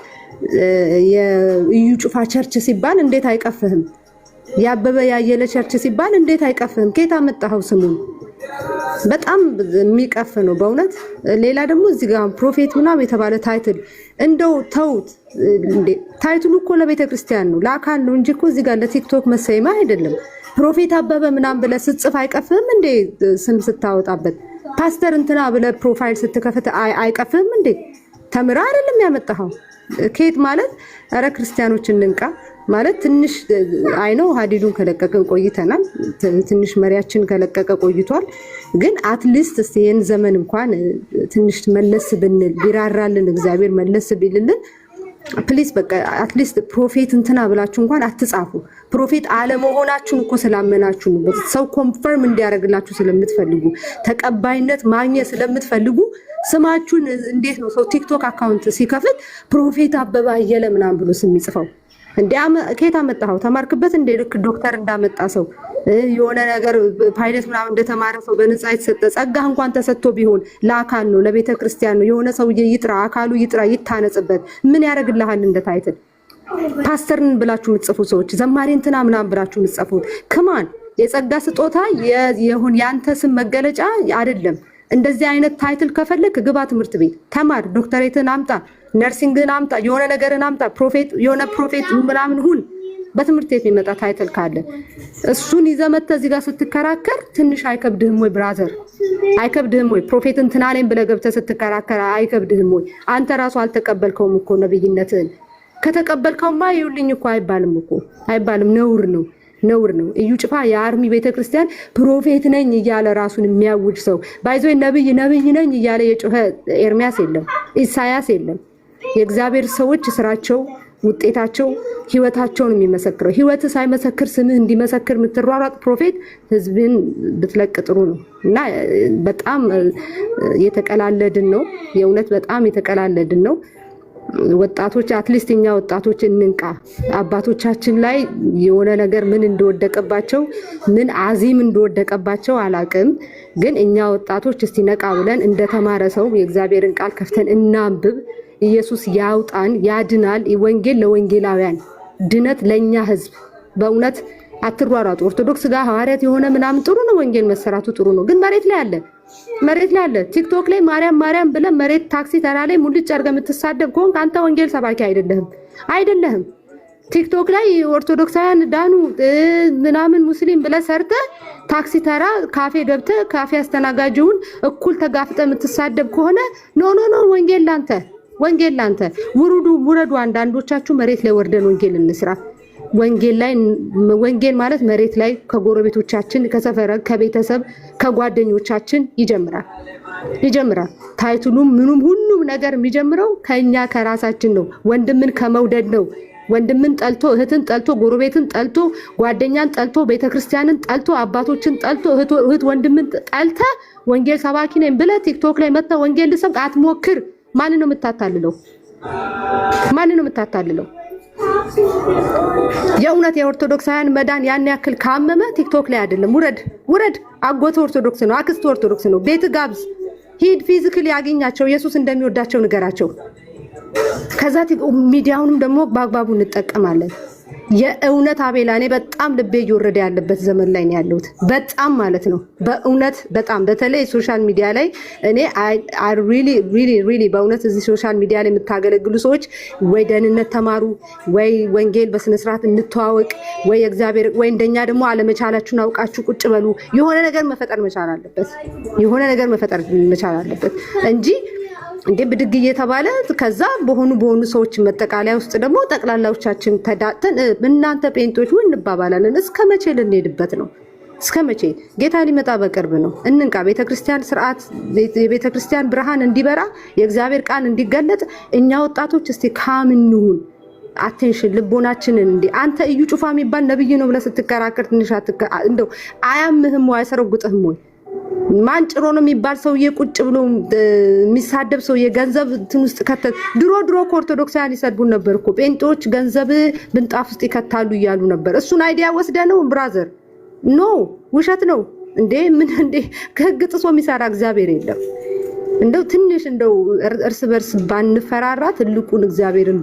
የእዩ ጩፋ ቸርች ሲባል እንዴት አይቀፍህም? ያበበ ያየለ ቸርች ሲባል እንዴት አይቀፍህም? ከየት አመጣኸው ስሙን? በጣም የሚቀፍ ነው በእውነት። ሌላ ደግሞ እዚህ ጋር ፕሮፌት ምናምን የተባለ ታይትል እንደው ተውት እንዴ! ታይትሉ እኮ ለቤተ ክርስቲያን ነው ለአካል ነው እንጂ እኮ እዚህ ጋር ለቲክቶክ መሰየማ አይደለም። ፕሮፌት አበበ ምናምን ብለህ ስትጽፍ አይቀፍህም እንዴ? ስም ስታወጣበት ፓስተር እንትና ብለህ ፕሮፋይል ስትከፍት አይቀፍህም እንዴ? ተምራ አይደለም ያመጣኸው? ከየት ማለት ኧረ ክርስቲያኖች እንንቃ ማለት ትንሽ አይነው ሀዲዱን ከለቀቀን ቆይተናል። ትንሽ መሪያችን ከለቀቀ ቆይቷል። ግን አትሊስት እስቲ ይሄን ዘመን እንኳን ትንሽ መለስ ብንል ቢራራልን እግዚአብሔር መለስ ቢልልን ፕሊዝ በቃ አትሊስት ፕሮፌት እንትና ብላችሁ እንኳን አትጻፉ። ፕሮፌት አለመሆናችሁን እኮ ስላመናችሁ ነው። ሰው ኮንፈርም እንዲያደርግላችሁ ስለምትፈልጉ ተቀባይነት ማግኘት ስለምትፈልጉ ስማችሁን እንዴት ነው ሰው ቲክቶክ አካውንት ሲከፍት ፕሮፌት አበባ አየለ ምናምን ብሎ ስም ይጽፈው? እንዴ ከየት አመጣኸው? ተማርክበት እንዴ? ልክ ዶክተር እንዳመጣ ሰው የሆነ ነገር ፓይለት ምናምን እንደተማረ ሰው በነፃ የተሰጠ ጸጋህ እንኳን ተሰጥቶ ቢሆን ለአካል ነው ለቤተ ክርስቲያን ነው። የሆነ ሰውዬ ይጥራ፣ አካሉ ይጥራ፣ ይታነጽበት። ምን ያደርግልሃል? እንደታይትል ፓስተርን ብላችሁ የምትጽፉ ሰዎች ዘማሪ እንትና ምናምን ብላችሁ የምትጽፉት ከማን የጸጋ ስጦታ የሆነ ያንተ ስም መገለጫ አይደለም። እንደዚህ አይነት ታይትል ከፈለክ ግባ ትምህርት ቤት ተማር፣ ዶክተሬትን አምጣ፣ ነርሲንግን አምጣ፣ የሆነ ነገርን አምጣ፣ ፕሮፌት የሆነ ፕሮፌት ምናምን ሁን። በትምህርት ቤት የሚመጣ ታይትል ካለ እሱን ይዘህ መተህ እዚህ ጋር ስትከራከር ትንሽ አይከብድህም ወይ ብራዘር? አይከብድህም ወይ? ፕሮፌት እንትና ነኝ ብለህ ገብተህ ስትከራከር አይከብድህም ወይ? አንተ ራሱ አልተቀበልከውም እኮ ነብይነትን። ከተቀበልከውማ ይኸውልኝ እኮ አይባልም እኮ አይባልም። ነውር ነው፣ ነውር ነው። እዩ ጩፋ የአርሚ ቤተክርስቲያን ፕሮፌት ነኝ እያለ ራሱን የሚያውጅ ሰው ባይዞ ነብይ ነኝ እያለ የጮኸ ኤርሚያስ የለም፣ ኢሳያስ የለም። የእግዚአብሔር ሰዎች ስራቸው ውጤታቸው ህይወታቸውን የሚመሰክረው ህይወት ሳይመሰክር ስምህ እንዲመሰክር የምትሯሯጥ ፕሮፌት ህዝብን ብትለቅ ጥሩ ነው። እና በጣም የተቀላለድን ነው፣ የእውነት በጣም የተቀላለድን ነው። ወጣቶች አትሊስት እኛ ወጣቶች እንንቃ። አባቶቻችን ላይ የሆነ ነገር ምን እንደወደቀባቸው ምን አዚም እንደወደቀባቸው አላቅም፣ ግን እኛ ወጣቶች እስቲ ነቃ ብለን እንደተማረ ሰው የእግዚአብሔርን ቃል ከፍተን እናንብብ። ኢየሱስ ያውጣን፣ ያድናል። ወንጌል ለወንጌላውያን፣ ድነት ለኛ ህዝብ። በእውነት አትሯሯጡ። ኦርቶዶክስ ጋር ሐዋርያት የሆነ ምናምን ጥሩ ነው፣ ወንጌል መሰራቱ ጥሩ ነው፣ ግን መሬት ላይ አለ መሬት ላይ አለ። ቲክቶክ ላይ ማርያም ማርያም ብለህ መሬት ታክሲ ተራ ላይ ሙልጭ አድርገህ የምትሳደብ ከሆንክ አንተ ወንጌል ሰባኪ አይደለህም። ቲክቶክ ላይ ኦርቶዶክሳውያን ዳኑ ምናምን ሙስሊም ብለህ ሰርተህ ታክሲ ተራ ካፌ ገብተህ ካፌ አስተናጋጅውን እኩል ተጋፍጠህ የምትሳደብ ከሆነ ኖ ወንጌል ላንተ ውረዱ። አንዳንዶቻችሁ መሬት ላይ ወርደን ወንጌል እንስራ። ወንጌል ማለት መሬት ላይ ከጎረቤቶቻችን፣ ከሰፈረ፣ ከቤተሰብ፣ ከጓደኞቻችን ይጀምራል። ታይትሉም ምኑም ሁሉም ነገር የሚጀምረው ከኛ ከራሳችን ነው። ወንድምን ከመውደድ ነው። ወንድምን ጠልቶ እህትን ጠልቶ ጎረቤትን ጠልቶ ጓደኛን ጠልቶ ቤተክርስቲያንን ጠልቶ አባቶችን ጠልቶ እህት ወንድምን ጠልተ ወንጌል ሰባኪ ነኝ ብለህ ቲክቶክ ላይ መጥተህ ወንጌል ልሰብክ አትሞክር። ማንን ነው የምታታልለው? የእውነት የኦርቶዶክሳውያን መዳን ያን ያክል ካመመ ቲክቶክ ላይ አይደለም። ውረድ። አጎተ ኦርቶዶክስ ነው፣ አክስቱ ኦርቶዶክስ ነው። ቤት ጋብዝ፣ ሂድ፣ ፊዚካሊ ያገኛቸው፣ ኢየሱስ እንደሚወዳቸው ንገራቸው። ከዛ ሚዲያውንም ደግሞ በአግባቡ እንጠቀማለን። የእውነት አቤላ እኔ በጣም ልቤ እየወረደ ያለበት ዘመን ላይ ነው ያለሁት። በጣም ማለት ነው በእውነት በጣም በተለይ ሶሻል ሚዲያ ላይ እኔ ሪሊ በእውነት እዚህ ሶሻል ሚዲያ ላይ የምታገለግሉ ሰዎች ወይ ደህንነት ተማሩ፣ ወይ ወንጌል በስነ ስርዓት እንተዋወቅ፣ ወይ እግዚአብሔር ወይ እንደኛ ደግሞ አለመቻላችሁን አውቃችሁ ቁጭ በሉ። የሆነ ነገር መፈጠር መቻል አለበት እንጂ እንዴ ብድግ እየተባለ ከዛ በሆኑ ሰዎች መጠቃለያ ውስጥ ደግሞ ጠቅላላዎቻችን ተዳተን እናንተ ጴንጦች ምን እንባባላለን? እስከ መቼ ልንሄድበት ነው? እስከ መቼ? ጌታ ሊመጣ በቅርብ ነው። እንንቃ። ቤተክርስቲያን ስርዓት፣ የቤተክርስቲያን ብርሃን እንዲበራ፣ የእግዚአብሔር ቃል እንዲገለጥ እኛ ወጣቶች እስቲ ካምንሁን አቴንሽን ልቦናችንን እንዴ አንተ እዩ ጩፋ የሚባል ነብይ ነው ብለህ ስትከራከር ትንሽ እንደው አያምህም ወይ አይሰረጉጥህም ወይ? ማን ጭሮ ነው የሚባል ሰውዬ ቁጭ ብሎ የሚሳደብ ሰውዬ ገንዘብ እንትን ውስጥ ከተት ድሮ ኦርቶዶክሳውያን ይሰድቡን ነበር እኮ ጴንጦች ገንዘብ ብንጣፍ ውስጥ ይከታሉ እያሉ ነበር። እሱን አይዲያ ወስደ ነው ብራዘር? ኖ ውሸት ነው እንዴ! ምን እንዴ ከህግ ጥሶ የሚሰራ እግዚአብሔር የለም። እንደው ትንሽ እንደው እርስ በርስ ባንፈራራ ትልቁን እግዚአብሔርን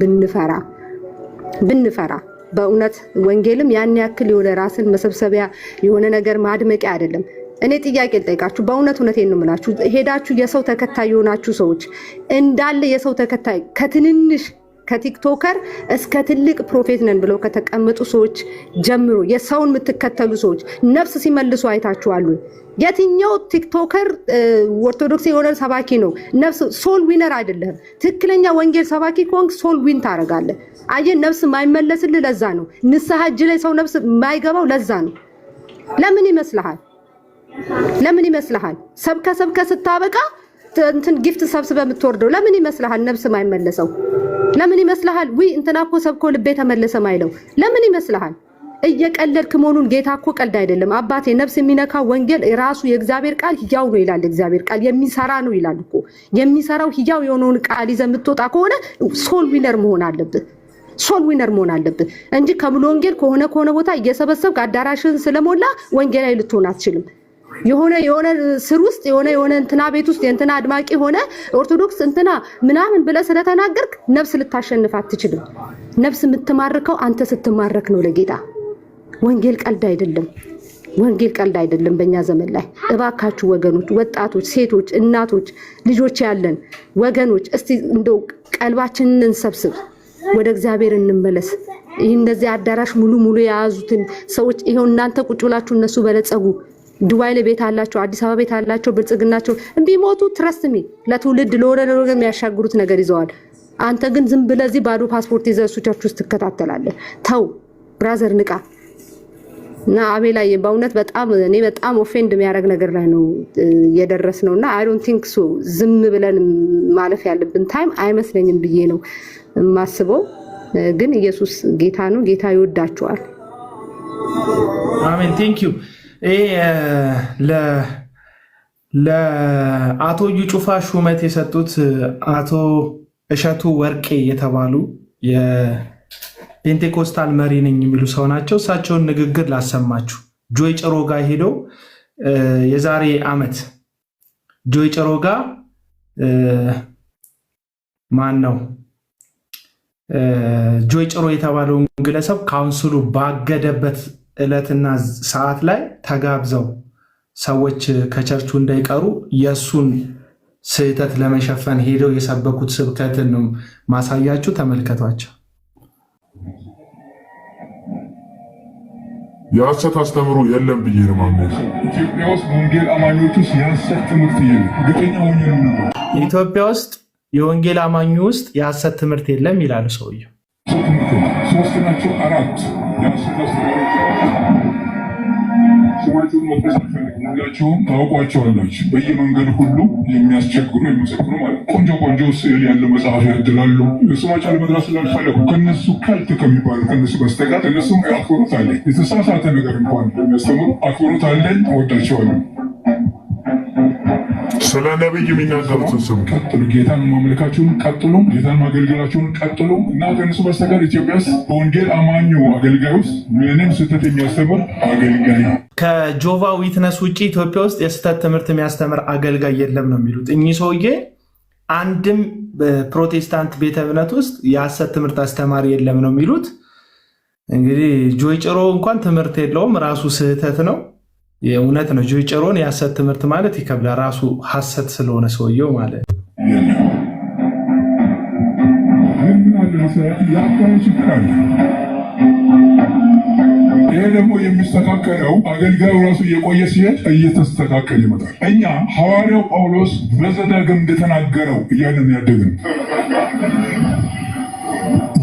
ብንፈራ በእውነት ወንጌልም ያን ያክል የሆነ ራስን መሰብሰቢያ የሆነ ነገር ማድመቂያ አይደለም። እኔ ጥያቄ ልጠይቃችሁ፣ በእውነቴን ነው የምላችሁ። ሄዳችሁ የሰው ተከታይ የሆናችሁ ሰዎች እንዳለ የሰው ተከታይ ከትንንሽ ከቲክቶከር እስከ ትልቅ ፕሮፌት ነን ብለው ከተቀመጡ ሰዎች ጀምሮ የሰውን የምትከተሉ ሰዎች ነፍስ ሲመልሱ አይታችኋል? የትኛው ቲክቶከር ኦርቶዶክስ የሆነ ሰባኪ ነው? ነፍስ ሶል ዊነር አይደለም። ትክክለኛ ወንጌል ሰባኪ ከሆንክ ሶል ዊን ታደርጋለህ። አየህ፣ ነፍስ የማይመለስልህ ለዛ ነው። ንስሐ እጅ ላይ ሰው ነፍስ የማይገባው ለዛ ነው። ለምን ይመስልሃል? ሰብከ ስታበቃ እንትን ጊፍት ሰብስበ የምትወርደው ለምን ይመስልሃል? ነፍስ የማይመለሰው ለምን ይመስልሃል? እንትና እኮ ሰብኮ ልቤ ተመለሰ ማይለው ለምን ይመስልሃል? እየቀለድክ መሆኑን ጌታ እኮ ቀልድ አይደለም። አባቴ ነፍስ የሚነካ ወንጌል የራሱ የእግዚአብሔር ቃል ህያው ነው ይላል። እግዚአብሔር ቃል የሚሰራ ነው ይላል እኮ። የሚሰራው ህያው የሆነውን ቃል ይዘህ የምትወጣ ከሆነ ሶል ዊነር መሆን አለብህ እንጂ ከሙሉ ወንጌል ከሆነ ቦታ እየሰበሰብክ አዳራሽን ስለሞላ ወንጌላዊ ልትሆን አትችልም። የሆነ ስር ውስጥ የሆነ እንትና ቤት ውስጥ የእንትና አድማቂ ሆነ ኦርቶዶክስ እንትና ምናምን ብለህ ስለተናገርክ ነፍስ ልታሸንፍ አትችልም። ነፍስ የምትማርከው አንተ ስትማረክ ነው ለጌታ። ወንጌል ቀልድ አይደለም በእኛ ዘመን ላይ። እባካችሁ ወገኖች፣ ወጣቶች፣ ሴቶች፣ እናቶች፣ ልጆች ያለን ወገኖች እስቲ እንደው ቀልባችንን እንሰብስብ፣ ወደ እግዚአብሔር እንመለስ። ይህ እንደዚህ አዳራሽ ሙሉ የያዙትን ሰዎች ይሄው እናንተ ቁጭ ብላችሁ እነሱ በለጸጉ ዱባይ ላይ ቤት አላቸው፣ አዲስ አበባ ቤት አላቸው፣ ብልጽግናቸው ቢሞቱ ትረስት ሚ ለትውልድ ለወደ የሚያሻግሩት ነገር ይዘዋል። አንተ ግን ዝም ብለህ እዚህ ባዶ ፓስፖርት ይዘህ እሱ ቸርች ውስጥ ትከታተላለህ። ተው ብራዘር፣ ንቃ። እና አቤላ በእውነት በጣም ኦፌንድ የሚያደርግ ነገር ላይ ነው የደረስነው እና አይ ዶንት ቲንክ ሶ ዝም ብለን ማለፍ ያለብን ታይም አይመስለኝም ብዬ ነው የማስበው። ግን ኢየሱስ ጌታ ነው፣ ጌታ ይወዳቸዋል። አሜን። ቴንክ ዩ። ለአቶ እዩ ጩፋ ሹመት የሰጡት አቶ እሸቱ ወርቄ የተባሉ የፔንቴኮስታል መሪ ነኝ የሚሉ ሰው ናቸው። እሳቸውን ንግግር ላሰማችሁ። ጆይ ጭሮ ጋር ሄደው የዛሬ ዓመት ጆይ ጭሮ ጋር ማን ነው ጆይ ጭሮ የተባለውን ግለሰብ ካውንስሉ ባገደበት ዕለትና ሰዓት ላይ ተጋብዘው ሰዎች ከቸርቹ እንዳይቀሩ የእሱን ስህተት ለመሸፈን ሄደው የሰበኩት ስብከትን ነው ማሳያችሁ። ተመልከቷቸው። የሐሰት አስተምሮ የለም ብዬ ነው ማምነው። ኢትዮጵያ ውስጥ ወንጌል አማኞች ውስጥ የሐሰት ትምህርት የለም። ግጠኛ ሆኜ ነው። ኢትዮጵያ ውስጥ የወንጌል አማኙ ውስጥ የሐሰት ትምህርት የለም ይላሉ ሰውየው። ሶስት ናቸው አራት የሐሰት አስተምሮ ስማቸውን መጥቀስ አልፈልግም። ሁላችሁም ታውቋቸዋላችሁ። በየመንገዱ ሁሉ የሚያስቸግሩ የሚመሰክሩ ማለት ቆንጆ ስዕል ያለው መጽሐፍ ያድላሉ። ስማቸው ለመድረስ ስላልፈለጉ ከነሱ ከልት ከሚባሉ ከነሱ በስተቀር እነሱም አክብሮት አለኝ። የተሳሳተ ነገር እንኳን የሚያስተምሩ አክብሮት አለኝ። እወዳቸዋለሁ። ስለ ነብይ የሚናገሩትን ስሙ። ቀጥሉ፣ ጌታን ማምለካችሁን ቀጥሉ፣ ጌታን ማገልገላችሁን ቀጥሉ እና ከነሱ በስተቀር ኢትዮጵያ ውስጥ በወንጌል አማኙ አገልጋይ ውስጥ ምንም ስህተት የሚያስተምር አገልጋይ ከጆቫ ዊትነስ ውጭ ኢትዮጵያ ውስጥ የስህተት ትምህርት የሚያስተምር አገልጋይ የለም ነው የሚሉት እኚህ ሰውዬ። አንድም በፕሮቴስታንት ቤተ እምነት ውስጥ የሐሰት ትምህርት አስተማሪ የለም ነው የሚሉት። እንግዲህ ጆይ ጭሮ እንኳን ትምህርት የለውም፣ ራሱ ስህተት ነው። የእውነት ነው። ጆይ ጭሮን የሐሰት ትምህርት ማለት ይከብዳል፣ ራሱ ሐሰት ስለሆነ ሰውየው ማለት ነው። ይሄ ደግሞ የሚስተካከለው አገልጋዩ ራሱ እየቆየ ሲሄድ እየተስተካከል ይመጣል። እኛ ሐዋርያው ጳውሎስ በዘዳግም እንደተናገረው እያለን ያደግን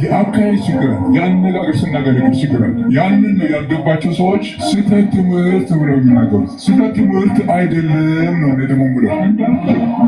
የአካሄድ ችግር፣ የአነጋገር ስናገለግል ችግር ያንን ነው ያልገባቸው ሰዎች ስህተት ትምህርት ብለው የሚናገሩት። ስህተት ትምህርት አይደለም ነው ደግሞ ብለው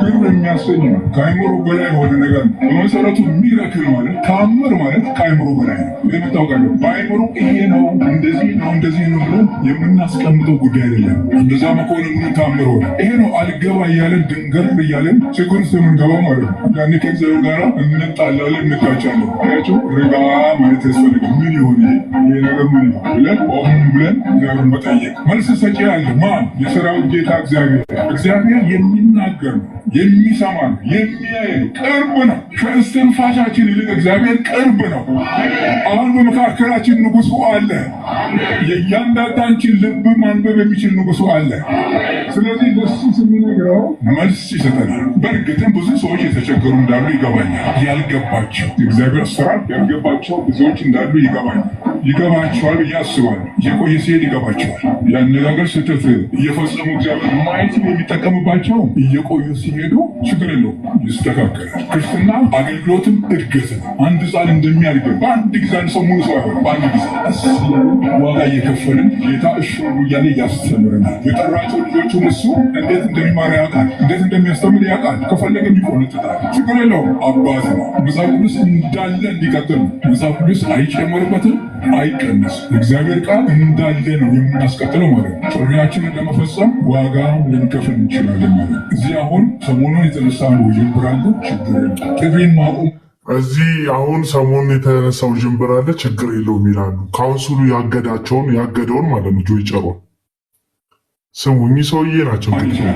ግር የሚያሰኝ ነው። ከአይምሮ በላይ የሆነ ነገር ነው። በመሰረቱ ሚረክል ማለት ተአምር ማለት ከአይምሮ በላይ ነው። የምታውቃለሁ በአይምሮ ይሄ ነው እንደዚህ ነው እንደዚህ ነው ብሎ የምናስቀምጠው ጉዳይ አይደለም። እንደዛ መሆኑ ምን ተአምር ሆነ? ይሄ ነው አልገባ እያለን ድንገር እያለን ችግር ስምንገባ ማለት ነው። ያኔ ከእግዚአብሔር ጋር እንጣላለን፣ እንጋጫለን። ያቸው ርጋ ማለት ያስፈልጋል። ምን ይሆን ይሄ ነገር ምን ይሆን ብለን ቆም ብለን እግዚአብሔር መጠየቅ። መልስ ሰጪ ያለ ማን? የሰራዊት ጌታ እግዚአብሔር። እግዚአብሔር የሚናገር ነው፣ የሚሰማ ነው፣ የሚያይ ነው፣ ቅርብ ነው። ከእስትንፋሻችን ይልቅ እግዚአብሔር ቅርብ ነው። አሁን በመካከላችን ንጉሱ አለ። የእያንዳንዳችን ልብ ማንበብ የሚችል ንጉሱ አለ። ስለዚህ ለሱ ስንነግረው መልስ ይሰጠናል። በእርግጥም ብዙ ሰዎች የተቸገሩ እንዳሉ ይገባኛል። ያልገባቸው እግዚአብሔር ስራ ያልገባቸው ብዙዎች እንዳሉ ይገባቸዋል ብዬ አስባለሁ። የቆየ ሲሄድ ይገባቸዋል። የአነጋገር ስህተት እየፈጸሙ እግዚአብሔር ማየት የሚጠቀምባቸው እየቆዩ ሲሄዱ ችግር የለው ይስተካከላል። ክርስትና አገልግሎትም እድገት ነው። አንድ ሕፃን እንደሚያድግ በአንድ ጊዜ አንድ ሰው ሙሉ ሰው አይሆንም። በአንድ ጊዜ ዋጋ እየከፈልን ጌታ እሹ እያለ እያስተምረናል። የጠራቸው ልጆቹን እሱ እንዴት እንደሚማር ያውቃል፣ እንዴት እንደሚያስተምር ያውቃል። ከፈለገ ይቆነጥጣል። ችግር የለውም። አባት ነው። መጽሐፍ ቅዱስ እንዳለ እንዲቀጥል ነው። መጽሐፍ ቅዱስ አይጨመርበትም፣ አይቀነስም። እግዚአብሔር ቃል እንዳለ ነው የምናስቀጥለው ማለት ነው። ጥሪያችንን ለመፈጸም ዋጋ ልንከፍል እንችላለን ማለት ነው። እዚህ አሁን ሰሞኑን የተነሳ ነው ውዥንብር አለ። ችግር የለም። ጥሪን ማቆም እዚህ አሁን ሰሞኑን የተነሳው ውዥንብር አለ። ችግር የለውም ይላሉ። ካውንስሉ ያገደውን ማለት ነው ጆይ ጭሮን ስሙ። እኚህ ሰውዬ ናቸው።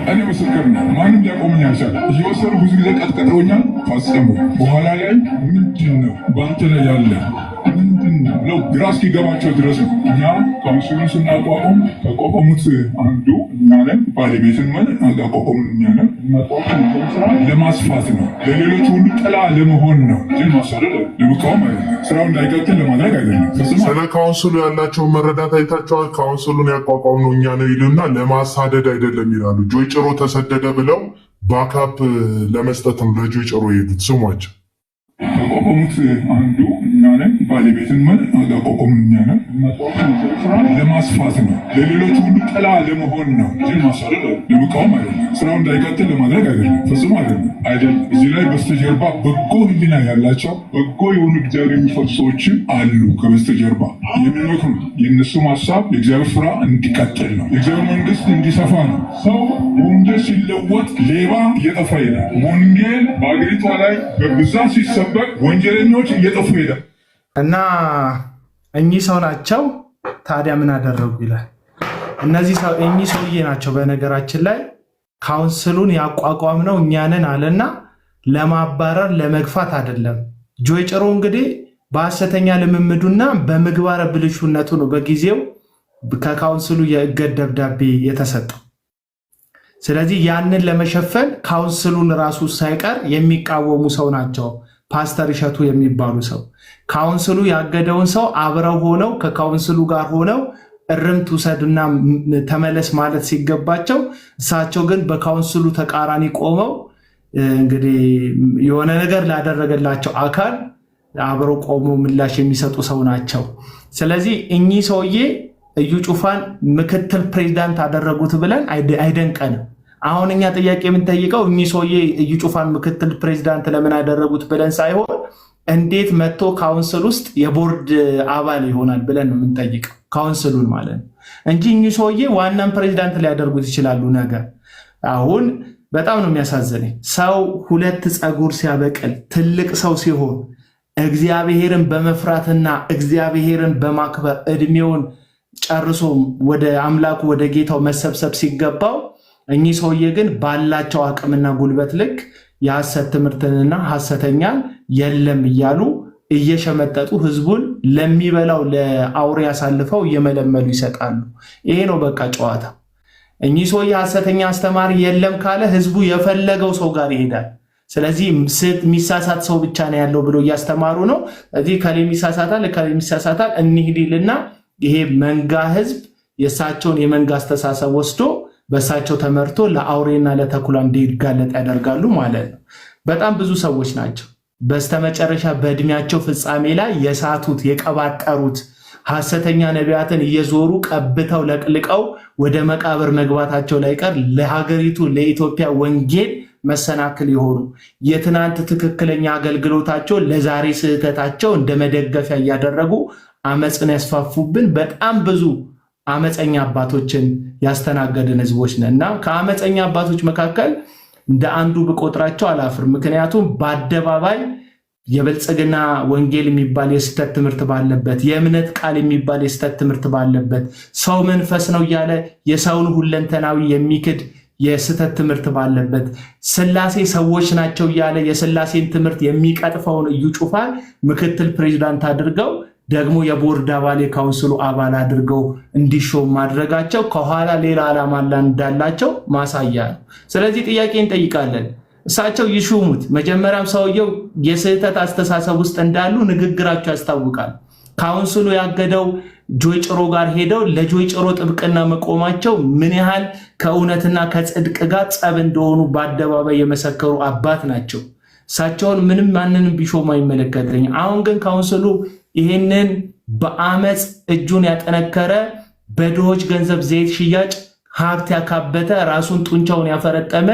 እኔ ምስክር ነው። ማንም ሊያቆመኝ አልቻለም። እየወሰዱ ብዙ ጊዜ ቀጥቀጠውኛል፣ ፈጸሙ። በኋላ ላይ ምንድን ነው በአንተ ላይ ያለ ምንድን ነው ብለው ግራ እስኪገባቸው ድረስ ነው። እኛ ካውንስሉን ስናቋቁም ከቋቋሙት አንዱ እኛ ነን። ባለቤትን አቋቋሙን እኛ ነን። ለማስፋት ነው፣ ለሌሎች ሁሉ ጥላ ለመሆን ነው እንጂ ማሳደድ ለመቃወም አይደለም። ስራው እንዳይቀጥል ለማድረግ አይደለም። ስለ ካውንስሉ ያላቸውን መረዳት አይታቸዋል። ካውንስሉን ያቋቋምነው እኛ ነው ይሉና ለማሳደድ አይደለም ይላሉ። ጆይ ጭሮ ተሰደደ ብለው ባካፕ ለመስጠትም ለጆይ ጭሮ የሄዱት ስሟቸው። ከቋቋሙት አንዱ እኛ ነን። ባለቤትን አቋቋሙን እኛ ነን። ለማስፋት ነው፣ ለሌሎች ሁሉ ጥላ ለመሆን ነው እንጂ ማሳደድ ለመቃወም አይደለም። ስራው እንዳይቀጥል ለማድረግ አይደለም። ፈጽሞ አይደለም። እዚህ ላይ በስተጀርባ በጎ ሕሊና ያላቸው በጎ የሆኑ እግዚአብሔር የሚፈሩ ሰዎችም አሉ። ከበስተጀርባ የሚመክሩ የእነሱም ሀሳብ የእግዚአብሔር ስራ እንዲቀጥል ነው፣ የእግዚአብሔር መንግስት እንዲሰፋ ነው። ሰው ወንጌል ሲለወጥ ሌባ እየጠፋ ይሄዳል። ወንጌል በአገሪቷ ላይ በብዛት ሲሰበክ ወንጀለኞች እየጠፉ ይሄዳል። እና እኚህ ሰው ናቸው። ታዲያ ምን አደረጉ ይላል። እኚህ ሰውዬ ናቸው። በነገራችን ላይ ካውንስሉን ያቋቋምነው እኛንን አለና ለማባረር ለመግፋት አይደለም። ጆይ ጭሮ እንግዲህ በሐሰተኛ ልምምዱና በምግባረ ብልሹነቱ ነው በጊዜው ከካውንስሉ የእገድ ደብዳቤ የተሰጠው። ስለዚህ ያንን ለመሸፈን ካውንስሉን ራሱ ሳይቀር የሚቃወሙ ሰው ናቸው። ፓስተር እሸቱ የሚባሉ ሰው ካውንስሉ ያገደውን ሰው አብረው ሆነው ከካውንስሉ ጋር ሆነው እርምት ውሰድና ተመለስ ማለት ሲገባቸው እሳቸው ግን በካውንስሉ ተቃራኒ ቆመው እንግዲህ የሆነ ነገር ላደረገላቸው አካል አብረው ቆመው ምላሽ የሚሰጡ ሰው ናቸው። ስለዚህ እኚህ ሰውዬ እዩ ጩፋን ምክትል ፕሬዚዳንት አደረጉት ብለን አይደንቀንም። አሁን እኛ ጥያቄ የምንጠይቀው እኚህ ሰውዬ እዩ ጩፋን ምክትል ፕሬዚዳንት ለምን አደረጉት ብለን ሳይሆን እንዴት መጥቶ ካውንስል ውስጥ የቦርድ አባል ይሆናል ብለን ነው የምንጠይቀው፣ ካውንስሉን ማለት ነው እንጂ እኚህ ሰውዬ ዋናን ፕሬዚዳንት ሊያደርጉት ይችላሉ ነገር። አሁን በጣም ነው የሚያሳዝነኝ ሰው ሁለት ፀጉር ሲያበቅል ትልቅ ሰው ሲሆን እግዚአብሔርን በመፍራትና እግዚአብሔርን በማክበር እድሜውን ጨርሶ ወደ አምላኩ ወደ ጌታው መሰብሰብ ሲገባው እኚህ ሰውዬ ግን ባላቸው አቅምና ጉልበት ልክ የሐሰት ትምህርትንና ሐሰተኛን የለም እያሉ እየሸመጠጡ ህዝቡን ለሚበላው ለአውሬ አሳልፈው እየመለመሉ ይሰጣሉ። ይሄ ነው በቃ ጨዋታ። እኚህ ሰውዬ ሐሰተኛ አስተማሪ የለም ካለ ህዝቡ የፈለገው ሰው ጋር ይሄዳል። ስለዚህ የሚሳሳት ሰው ብቻ ነው ያለው ብሎ እያስተማሩ ነው። እዚህ ከሌ የሚሳሳታል እንሂድልና ይሄ መንጋ ህዝብ የእሳቸውን የመንጋ አስተሳሰብ ወስዶ በእሳቸው ተመርቶ ለአውሬና ለተኩላ እንዲጋለጥ ያደርጋሉ ማለት ነው። በጣም ብዙ ሰዎች ናቸው በስተመጨረሻ በእድሜያቸው ፍጻሜ ላይ የሳቱት የቀባጠሩት ሐሰተኛ ነቢያትን እየዞሩ ቀብተው ለቅልቀው ወደ መቃብር መግባታቸው ላይቀር ለሀገሪቱ ለኢትዮጵያ ወንጌል መሰናክል የሆኑ የትናንት ትክክለኛ አገልግሎታቸው ለዛሬ ስህተታቸው እንደ መደገፊያ እያደረጉ አመፅን ያስፋፉብን በጣም ብዙ አመፀኛ አባቶችን ያስተናገድን ህዝቦች ነን እና ከአመፀኛ አባቶች መካከል እንደ አንዱ ብቆጥራቸው አላፍር። ምክንያቱም በአደባባይ የብልጽግና ወንጌል የሚባል የስተት ትምህርት ባለበት፣ የእምነት ቃል የሚባል የስተት ትምህርት ባለበት፣ ሰው መንፈስ ነው እያለ የሰውን ሁለንተናዊ የሚክድ የስተት ትምህርት ባለበት፣ ስላሴ ሰዎች ናቸው እያለ የስላሴን ትምህርት የሚቀጥፈውን እዩ ጩፋን ምክትል ፕሬዚዳንት አድርገው ደግሞ የቦርድ አባል የካውንስሉ አባል አድርገው እንዲሾም ማድረጋቸው ከኋላ ሌላ ዓላማ እንዳላቸው ማሳያ ነው። ስለዚህ ጥያቄ እንጠይቃለን። እሳቸው ይሹሙት። መጀመሪያም ሰውየው የስህተት አስተሳሰብ ውስጥ እንዳሉ ንግግራቸው ያስታውቃል። ካውንስሉ ያገደው ጆይ ጭሮ ጋር ሄደው ለጆይ ጭሮ ጥብቅና መቆማቸው ምን ያህል ከእውነትና ከጽድቅ ጋር ጸብ እንደሆኑ በአደባባይ የመሰከሩ አባት ናቸው። እሳቸውን ምንም ማንንም ቢሾም አይመለከተኝ። አሁን ግን ካውንስሉ ይህንን በአመፅ እጁን ያጠነከረ በድሆች ገንዘብ ዘይት ሽያጭ ሀብት ያካበተ ራሱን ጡንቻውን ያፈረጠመ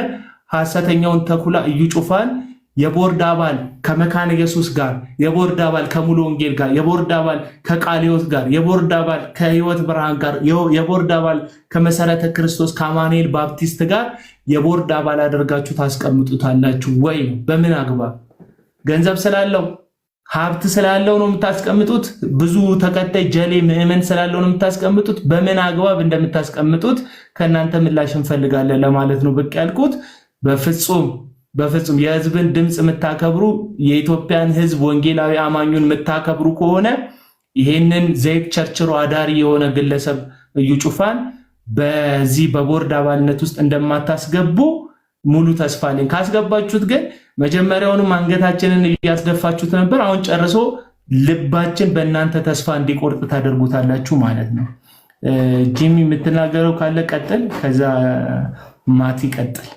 ሐሰተኛውን ተኩላ እዩ ጩፋን የቦርድ አባል ከመካነ ኢየሱስ ጋር፣ የቦርድ አባል ከሙሉ ወንጌል ጋር፣ የቦርድ አባል ከቃለ ሕይወት ጋር፣ የቦርድ አባል ከሕይወት ብርሃን ጋር፣ የቦርድ አባል ከመሰረተ ክርስቶስ ከአማኑኤል ባፕቲስት ጋር የቦርድ አባል አድርጋችሁ ታስቀምጡታላችሁ ወይ? በምን አግባብ? ገንዘብ ስላለው ሀብት ስላለው ነው የምታስቀምጡት? ብዙ ተከታይ ጀሌ ምዕመን ስላለው ነው የምታስቀምጡት? በምን አግባብ እንደምታስቀምጡት ከእናንተ ምላሽ እንፈልጋለን ለማለት ነው ብቅ ያልኩት። በፍጹም የህዝብን ድምፅ የምታከብሩ የኢትዮጵያን ህዝብ ወንጌላዊ አማኙን የምታከብሩ ከሆነ ይሄንን ዘይት ቸርችሮ አዳሪ የሆነ ግለሰብ እዩ ጩፋን በዚህ በቦርድ አባልነት ውስጥ እንደማታስገቡ ሙሉ ተስፋ አለኝ። ካስገባችሁት ግን መጀመሪያውንም አንገታችንን እያስደፋችሁት ነበር። አሁን ጨርሶ ልባችን በእናንተ ተስፋ እንዲቆርጥ ታደርጉታላችሁ ማለት ነው። ጂሚ የምትናገረው ካለ ቀጥል፣ ከዛ ማቲ ቀጥል።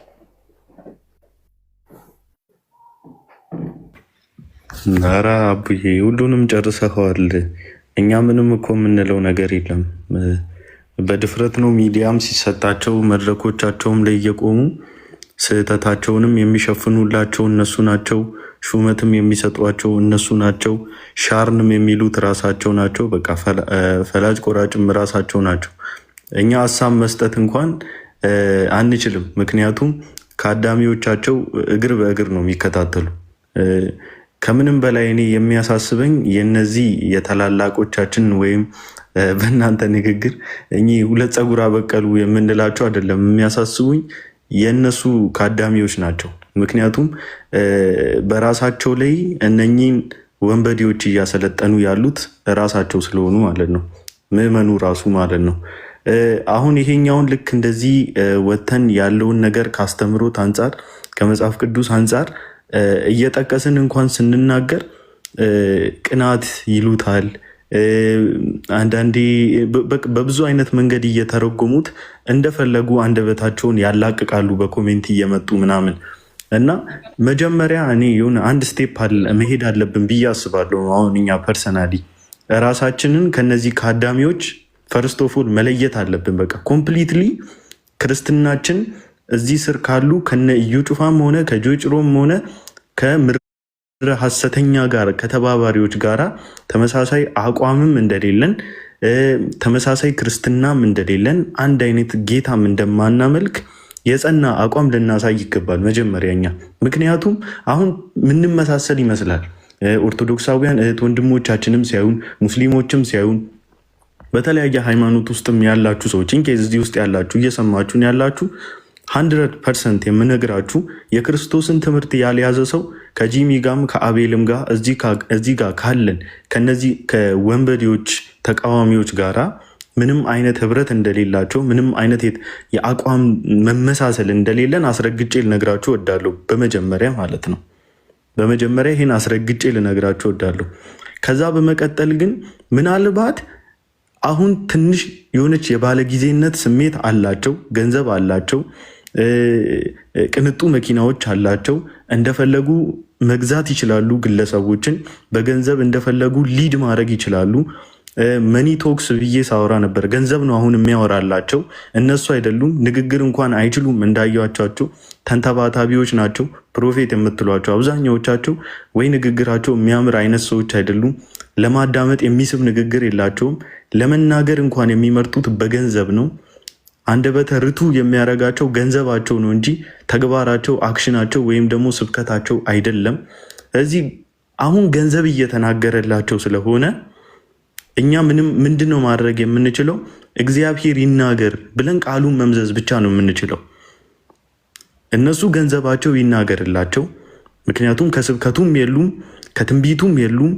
ኧረ አቡዬ ሁሉንም ጨርሰኸዋል። እኛ ምንም እኮ የምንለው ነገር የለም። በድፍረት ነው ሚዲያም ሲሰጣቸው መድረኮቻቸውም ላይ እየቆሙ ስህተታቸውንም የሚሸፍኑላቸው እነሱ ናቸው። ሹመትም የሚሰጧቸው እነሱ ናቸው። ሻርንም የሚሉት ራሳቸው ናቸው። በቃ ፈላጭ ቆራጭም ራሳቸው ናቸው። እኛ ሀሳብ መስጠት እንኳን አንችልም። ምክንያቱም ከአዳሚዎቻቸው እግር በእግር ነው የሚከታተሉ። ከምንም በላይ እኔ የሚያሳስበኝ የነዚህ የታላላቆቻችን ወይም በእናንተ ንግግር እኚህ ሁለት ፀጉር አበቀሉ የምንላቸው አይደለም የሚያሳስቡኝ፣ የእነሱ ካዳሚዎች ናቸው። ምክንያቱም በራሳቸው ላይ እነኚህን ወንበዴዎች እያሰለጠኑ ያሉት ራሳቸው ስለሆኑ ማለት ነው። ምዕመኑ ራሱ ማለት ነው። አሁን ይሄኛውን ልክ እንደዚህ ወተን ያለውን ነገር ካስተምሮት አንጻር ከመጽሐፍ ቅዱስ አንጻር እየጠቀስን እንኳን ስንናገር ቅናት ይሉታል። አንዳንዴ በብዙ አይነት መንገድ እየተረጎሙት እንደፈለጉ አንደበታቸውን ያላቅቃሉ በኮሜንት እየመጡ ምናምን እና መጀመሪያ እኔ የሆነ አንድ ስቴፕ መሄድ አለብን ብዬ አስባለሁ። አሁን እኛ ፐርሰናሊ ራሳችንን ከነዚህ ከአዳሚዎች ፈርስት ኦፍ ኦል መለየት አለብን። በቃ ኮምፕሊትሊ ክርስትናችን እዚህ ስር ካሉ ከነ እዩ ጩፋም ሆነ ከጆይ ጭሮም ሆነ ከምር ሐሰተኛ ጋር ከተባባሪዎች ጋራ ተመሳሳይ አቋምም እንደሌለን ተመሳሳይ ክርስትናም እንደሌለን አንድ አይነት ጌታም እንደማናመልክ የጸና አቋም ልናሳይ ይገባል መጀመሪያኛ። ምክንያቱም አሁን ምንመሳሰል ይመስላል። ኦርቶዶክሳውያን እህት ወንድሞቻችንም ሲያዩን፣ ሙስሊሞችም ሲያዩን፣ በተለያየ ሃይማኖት ውስጥም ያላችሁ ሰዎች ኢንኬዝ እዚህ ውስጥ ያላችሁ እየሰማችሁን ያላችሁ 100% የምነግራችሁ የክርስቶስን ትምህርት ያልያዘ ሰው ከጂሚ ጋም ከአቤልም ጋር እዚህ ጋር ካለን ከነዚህ ከወንበዴዎች ተቃዋሚዎች ጋራ ምንም አይነት ህብረት እንደሌላቸው ምንም አይነት የአቋም መመሳሰል እንደሌለን አስረግጬ ልነግራችሁ እወዳለሁ። በመጀመሪያ ማለት ነው። በመጀመሪያ ይህን አስረግጬ ልነግራችሁ እወዳለሁ። ከዛ በመቀጠል ግን ምናልባት አሁን ትንሽ የሆነች የባለጊዜነት ስሜት አላቸው፣ ገንዘብ አላቸው፣ ቅንጡ መኪናዎች አላቸው፣ እንደፈለጉ መግዛት ይችላሉ፣ ግለሰቦችን በገንዘብ እንደፈለጉ ሊድ ማድረግ ይችላሉ። መኒ ቶክስ ብዬ ሳወራ ነበር። ገንዘብ ነው አሁን የሚያወራላቸው፣ እነሱ አይደሉም። ንግግር እንኳን አይችሉም። እንዳያቸው ተንተባታቢዎች ናቸው። ፕሮፌት የምትሏቸው አብዛኛዎቻቸው ወይ ንግግራቸው የሚያምር አይነት ሰዎች አይደሉም። ለማዳመጥ የሚስብ ንግግር የላቸውም። ለመናገር እንኳን የሚመርጡት በገንዘብ ነው። አንደበተ ርቱዕ የሚያደርጋቸው ገንዘባቸው ነው እንጂ ተግባራቸው፣ አክሽናቸው ወይም ደግሞ ስብከታቸው አይደለም። እዚህ አሁን ገንዘብ እየተናገረላቸው ስለሆነ እኛ ምንድነው ማድረግ የምንችለው? እግዚአብሔር ይናገር ብለን ቃሉን መምዘዝ ብቻ ነው የምንችለው። እነሱ ገንዘባቸው ይናገርላቸው። ምክንያቱም ከስብከቱም የሉም፣ ከትንቢቱም የሉም፣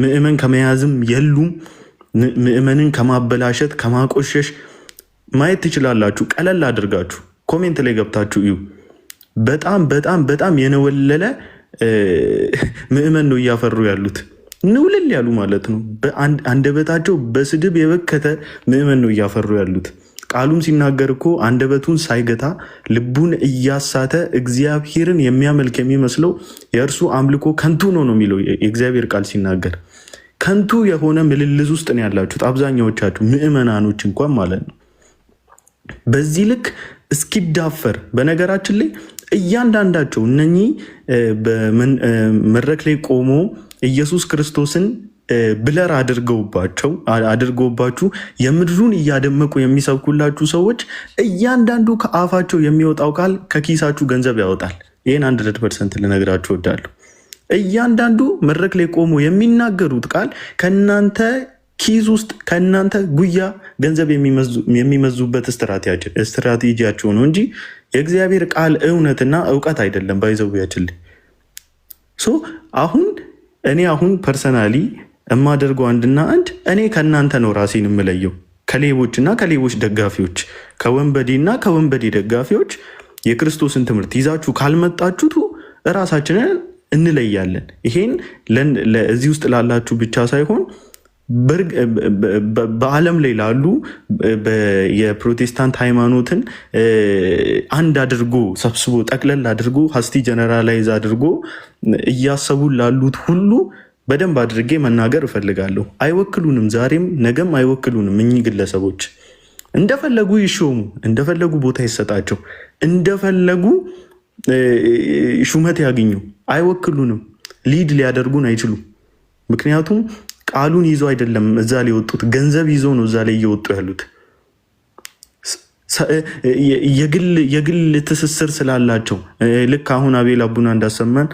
ምዕመን ከመያዝም የሉም። ምዕመንን ከማበላሸት ከማቆሸሽ ማየት ትችላላችሁ። ቀለል አድርጋችሁ ኮሜንት ላይ ገብታችሁ እዩ። በጣም በጣም በጣም የነወለለ ምዕመን ነው እያፈሩ ያሉት። ንውልል ያሉ ማለት ነው። አንደበታቸው በስድብ የበከተ ምዕመን ነው እያፈሩ ያሉት። ቃሉም ሲናገር እኮ አንደበቱን ሳይገታ ልቡን እያሳተ እግዚአብሔርን የሚያመልክ የሚመስለው የእርሱ አምልኮ ከንቱ ነው ነው የሚለው የእግዚአብሔር ቃል ሲናገር። ከንቱ የሆነ ምልልስ ውስጥ ነው ያላችሁት አብዛኛዎቻችሁ ምዕመናኖች እንኳን ማለት ነው። በዚህ ልክ እስኪዳፈር በነገራችን ላይ እያንዳንዳቸው እነኚህ በመድረክ ላይ ቆሞ ኢየሱስ ክርስቶስን ብለር አድርገውባችሁ የምድሩን እያደመቁ የሚሰብኩላችሁ ሰዎች እያንዳንዱ ከአፋቸው የሚወጣው ቃል ከኪሳችሁ ገንዘብ ያወጣል። ይህን 100% ልነግራችሁ እወዳለሁ። እያንዳንዱ መድረክ ላይ ቆሞ የሚናገሩት ቃል ከእናንተ ኪስ ውስጥ ከእናንተ ጉያ ገንዘብ የሚመዙበት ስትራቴጂያቸው ነው እንጂ የእግዚአብሔር ቃል እውነትና እውቀት አይደለም። ባይዘውያችልኝ አሁን ፐርሰናሊ የማደርገው አንድና አንድ እኔ ከእናንተ ነው ራሴን የምለየው፣ ከሌቦችና ከሌቦች ደጋፊዎች፣ ከወንበዴና ከወንበዴ ደጋፊዎች። የክርስቶስን ትምህርት ይዛችሁ ካልመጣችሁት እራሳችንን እንለያለን። ይሄን እዚህ ውስጥ ላላችሁ ብቻ ሳይሆን በዓለም ላይ ላሉ የፕሮቴስታንት ሃይማኖትን አንድ አድርጎ ሰብስቦ ጠቅለል አድርጎ ሀስቲ ጀነራላይዝ አድርጎ እያሰቡ ላሉት ሁሉ በደንብ አድርጌ መናገር እፈልጋለሁ። አይወክሉንም፣ ዛሬም ነገም አይወክሉንም። እኚህ ግለሰቦች እንደፈለጉ ይሾሙ፣ እንደፈለጉ ቦታ ይሰጣቸው፣ እንደፈለጉ ሹመት ያገኙ፣ አይወክሉንም። ሊድ ሊያደርጉን አይችሉም። ምክንያቱም ቃሉን ይዞ አይደለም እዛ ላይ የወጡት፣ ገንዘብ ይዞ ነው እዛ ላይ እየወጡ ያሉት። የግል ትስስር ስላላቸው ልክ አሁን አቤል አቡና እንዳሰማን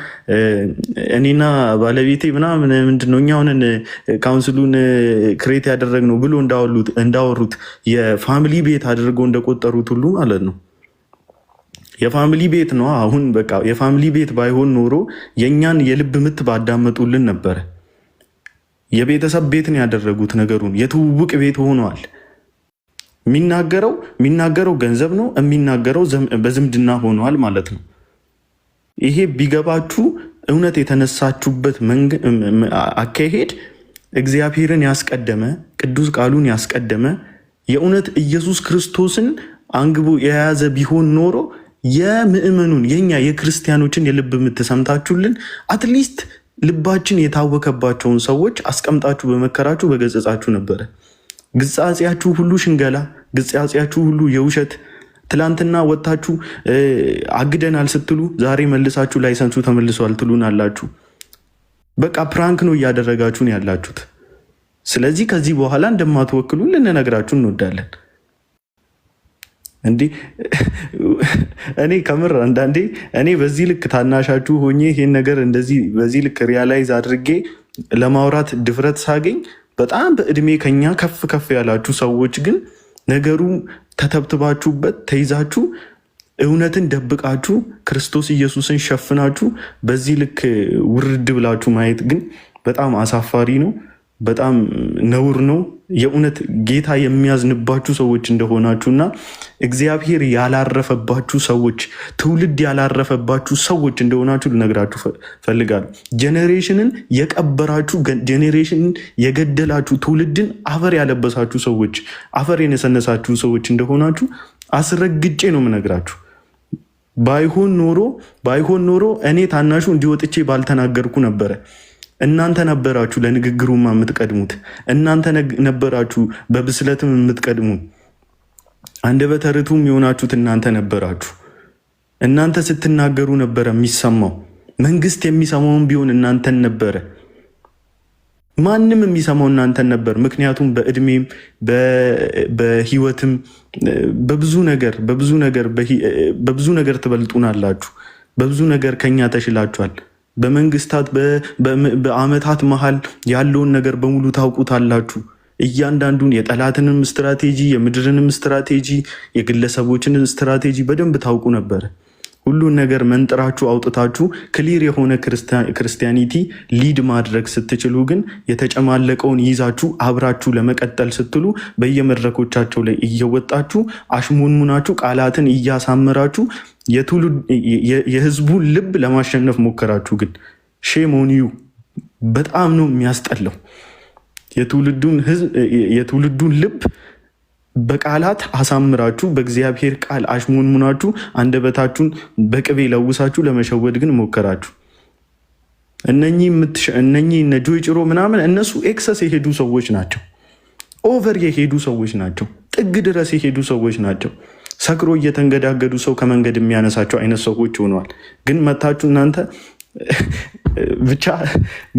እኔና ባለቤቴ ምናምን ምንድነው እኛ ሆነን ካውንስሉን ክሬት ያደረግነው ብሎ እንዳወሩት የፋሚሊ ቤት አድርገው እንደቆጠሩት ሁሉ ማለት ነው። የፋሚሊ ቤት ነው። አሁን በቃ የፋሚሊ ቤት ባይሆን ኖሮ የእኛን የልብ ምት ባዳመጡልን ነበረ። የቤተሰብ ቤትን ያደረጉት ነገሩን የትውውቅ ቤት ሆኗል። የሚናገረው ገንዘብ ነው፣ የሚናገረው በዝምድና ሆኗል ማለት ነው። ይሄ ቢገባችሁ እውነት የተነሳችሁበት አካሄድ እግዚአብሔርን ያስቀደመ ቅዱስ ቃሉን ያስቀደመ የእውነት ኢየሱስ ክርስቶስን አንግቦ የያዘ ቢሆን ኖሮ የምእመኑን የኛ የክርስቲያኖችን የልብ የምትሰምታችሁልን አትሊስት ልባችን የታወከባቸውን ሰዎች አስቀምጣችሁ በመከራችሁ በገጸጻችሁ ነበረ። ግጻጼያችሁ ሁሉ ሽንገላ፣ ግጻጼያችሁ ሁሉ የውሸት። ትላንትና ወጥታችሁ አግደናል ስትሉ ዛሬ መልሳችሁ ላይሰንሱ ተመልሷል ትሉን አላችሁ። በቃ ፕራንክ ነው እያደረጋችሁ ነው ያላችሁት። ስለዚህ ከዚህ በኋላ እንደማትወክሉ ልንነግራችሁ እንወዳለን። እንዲህ እኔ ከምር አንዳንዴ እኔ በዚህ ልክ ታናሻችሁ ሆኜ ይሄን ነገር እንደዚህ በዚህ ልክ ሪያላይዝ አድርጌ ለማውራት ድፍረት ሳገኝ በጣም በእድሜ ከኛ ከፍ ከፍ ያላችሁ ሰዎች ግን ነገሩ ተተብትባችሁበት ተይዛችሁ እውነትን ደብቃችሁ ክርስቶስ ኢየሱስን ሸፍናችሁ በዚህ ልክ ውርድ ብላችሁ ማየት ግን በጣም አሳፋሪ ነው። በጣም ነውር ነው። የእውነት ጌታ የሚያዝንባችሁ ሰዎች እንደሆናችሁና እግዚአብሔር ያላረፈባችሁ ሰዎች፣ ትውልድ ያላረፈባችሁ ሰዎች እንደሆናችሁ ልነግራችሁ ፈልጋለሁ። ጄኔሬሽንን የቀበራችሁ፣ ጄኔሬሽንን የገደላችሁ፣ ትውልድን አፈር ያለበሳችሁ ሰዎች፣ አፈር የነሰነሳችሁ ሰዎች እንደሆናችሁ አስረግጬ ነው የምነግራችሁ። ባይሆን ኖሮ እኔ ታናሹ እንዲወጥቼ ባልተናገርኩ ነበረ። እናንተ ነበራችሁ ለንግግሩማ የምትቀድሙት። እናንተ ነበራችሁ በብስለትም የምትቀድሙ። አንደበተ ርቱዕም የሆናችሁት እናንተ ነበራችሁ። እናንተ ስትናገሩ ነበረ የሚሰማው። መንግስት የሚሰማውን ቢሆን እናንተን ነበረ። ማንም የሚሰማው እናንተን ነበር። ምክንያቱም በእድሜም በህይወትም በብዙ ነገር ትበልጡናላችሁ። በብዙ ነገር ከኛ ተሽላችኋል። በመንግስታት በአመታት መሃል ያለውን ነገር በሙሉ ታውቁታላችሁ። እያንዳንዱን የጠላትንም ስትራቴጂ፣ የምድርንም ስትራቴጂ፣ የግለሰቦችንም ስትራቴጂ በደንብ ታውቁ ነበር። ሁሉን ነገር መንጥራችሁ አውጥታችሁ ክሊር የሆነ ክርስቲያኒቲ ሊድ ማድረግ ስትችሉ ግን የተጨማለቀውን ይዛችሁ አብራችሁ ለመቀጠል ስትሉ በየመድረኮቻቸው ላይ እየወጣችሁ አሽሞንሙናችሁ ቃላትን እያሳመራችሁ የህዝቡን ልብ ለማሸነፍ ሞከራችሁ። ግን ሼም ኦን ዩ። በጣም ነው የሚያስጠላው። የትውልዱን ልብ በቃላት አሳምራችሁ በእግዚአብሔር ቃል አሽሞንሙናችሁ አንደበታችሁን በቅቤ ለውሳችሁ ለመሸወድ ግን ሞከራችሁ። እነኚህ እነ ጆይ ጭሮ ምናምን እነሱ ኤክሰስ የሄዱ ሰዎች ናቸው። ኦቨር የሄዱ ሰዎች ናቸው። ጥግ ድረስ የሄዱ ሰዎች ናቸው። ሰክሮ እየተንገዳገዱ ሰው ከመንገድ የሚያነሳቸው አይነት ሰዎች ሆነዋል። ግን መታችሁ እናንተ ብቻ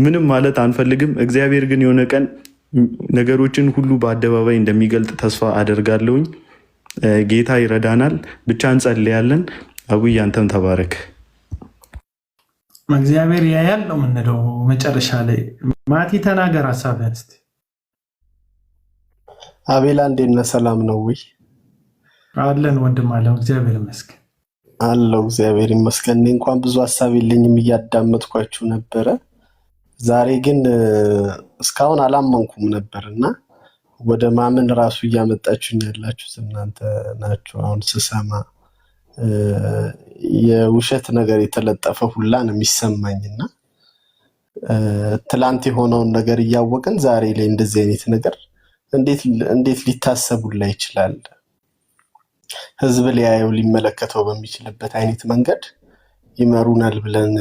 ምንም ማለት አንፈልግም። እግዚአብሔር ግን የሆነ ቀን ነገሮችን ሁሉ በአደባባይ እንደሚገልጥ ተስፋ አደርጋለሁኝ። ጌታ ይረዳናል። ብቻ እንጸልያለን። አቡይ አንተም ተባረክ። እግዚአብሔር ያያል ነው የምንለው። መጨረሻ ላይ ማቲ ተናገር ሀሳብህን እስኪ። አቤላ እንዴት ነህ? ሰላም ነው ወይ? አለን ወንድም አለው። እግዚአብሔር ይመስገን አለው። እግዚአብሔር ይመስገን። እኔ እንኳን ብዙ ሀሳብ የለኝም፣ እያዳመጥኳችሁ ነበረ። ዛሬ ግን እስካሁን አላመንኩም ነበርና ወደ ማመን ራሱ እያመጣችሁኝ ያላችሁት እናንተ ናችሁ። አሁን ስሰማ የውሸት ነገር የተለጠፈ ሁላ ነው የሚሰማኝና ትላንት የሆነውን ነገር እያወቅን ዛሬ ላይ እንደዚህ አይነት ነገር እንዴት ሊታሰቡላ ይችላል? ህዝብ ሊያየው ሊመለከተው በሚችልበት አይነት መንገድ ይመሩናል ብለን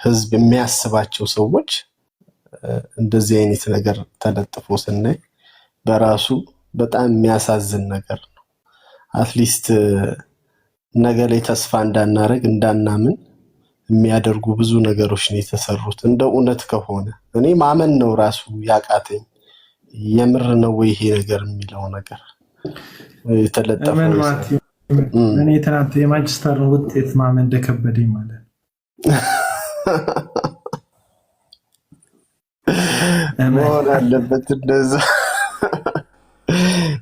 ህዝብ የሚያስባቸው ሰዎች እንደዚህ አይነት ነገር ተለጥፎ ስናይ በራሱ በጣም የሚያሳዝን ነገር ነው። አትሊስት ነገ ላይ ተስፋ እንዳናምን የሚያደርጉ ብዙ ነገሮች ነው የተሰሩት። እንደ እውነት ከሆነ እኔ ማመን ነው ራሱ ያቃተኝ። የምር ነው ወይ ይሄ ነገር የሚለው ነገር የተለጠፈው? እኔ ትናንት የማንቸስተር ውጤት ማመን እንደከበደኝ ማለት መሆን አለበት እንደዛ።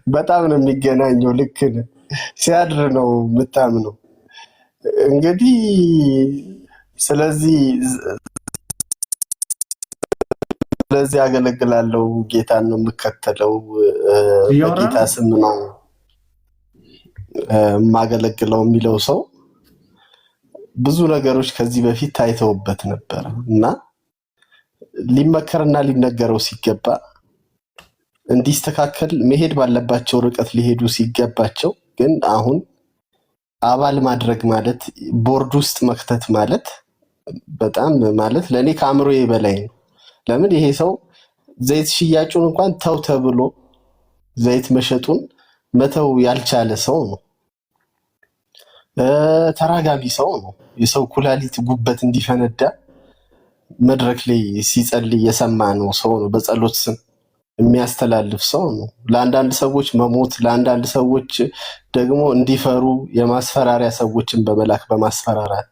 በጣም ነው የሚገናኘው። ልክ ሲያድር ነው የምታምነው። እንግዲህ ስለዚህ ስለዚህ አገለግላለሁ፣ ጌታን ነው የምከተለው፣ በጌታ ስም ነው የማገለግለው የሚለው ሰው ብዙ ነገሮች ከዚህ በፊት ታይተውበት ነበር እና ሊመከርና ሊነገረው ሲገባ እንዲስተካከል መሄድ ባለባቸው ርቀት ሊሄዱ ሲገባቸው ግን አሁን አባል ማድረግ ማለት ቦርድ ውስጥ መክተት ማለት በጣም ማለት ለኔ ከአእምሮዬ በላይ ነው። ለምን ይሄ ሰው ዘይት ሽያጩን እንኳን ተው ተብሎ ዘይት መሸጡን መተው ያልቻለ ሰው ነው። ተራጋቢ ሰው ነው። የሰው ኩላሊት ጉበት እንዲፈነዳ መድረክ ላይ ሲጸልይ የሰማ ነው ሰው ነው። በጸሎት ስም የሚያስተላልፍ ሰው ነው። ለአንዳንድ ሰዎች መሞት፣ ለአንዳንድ ሰዎች ደግሞ እንዲፈሩ የማስፈራሪያ ሰዎችን በመላክ በማስፈራራት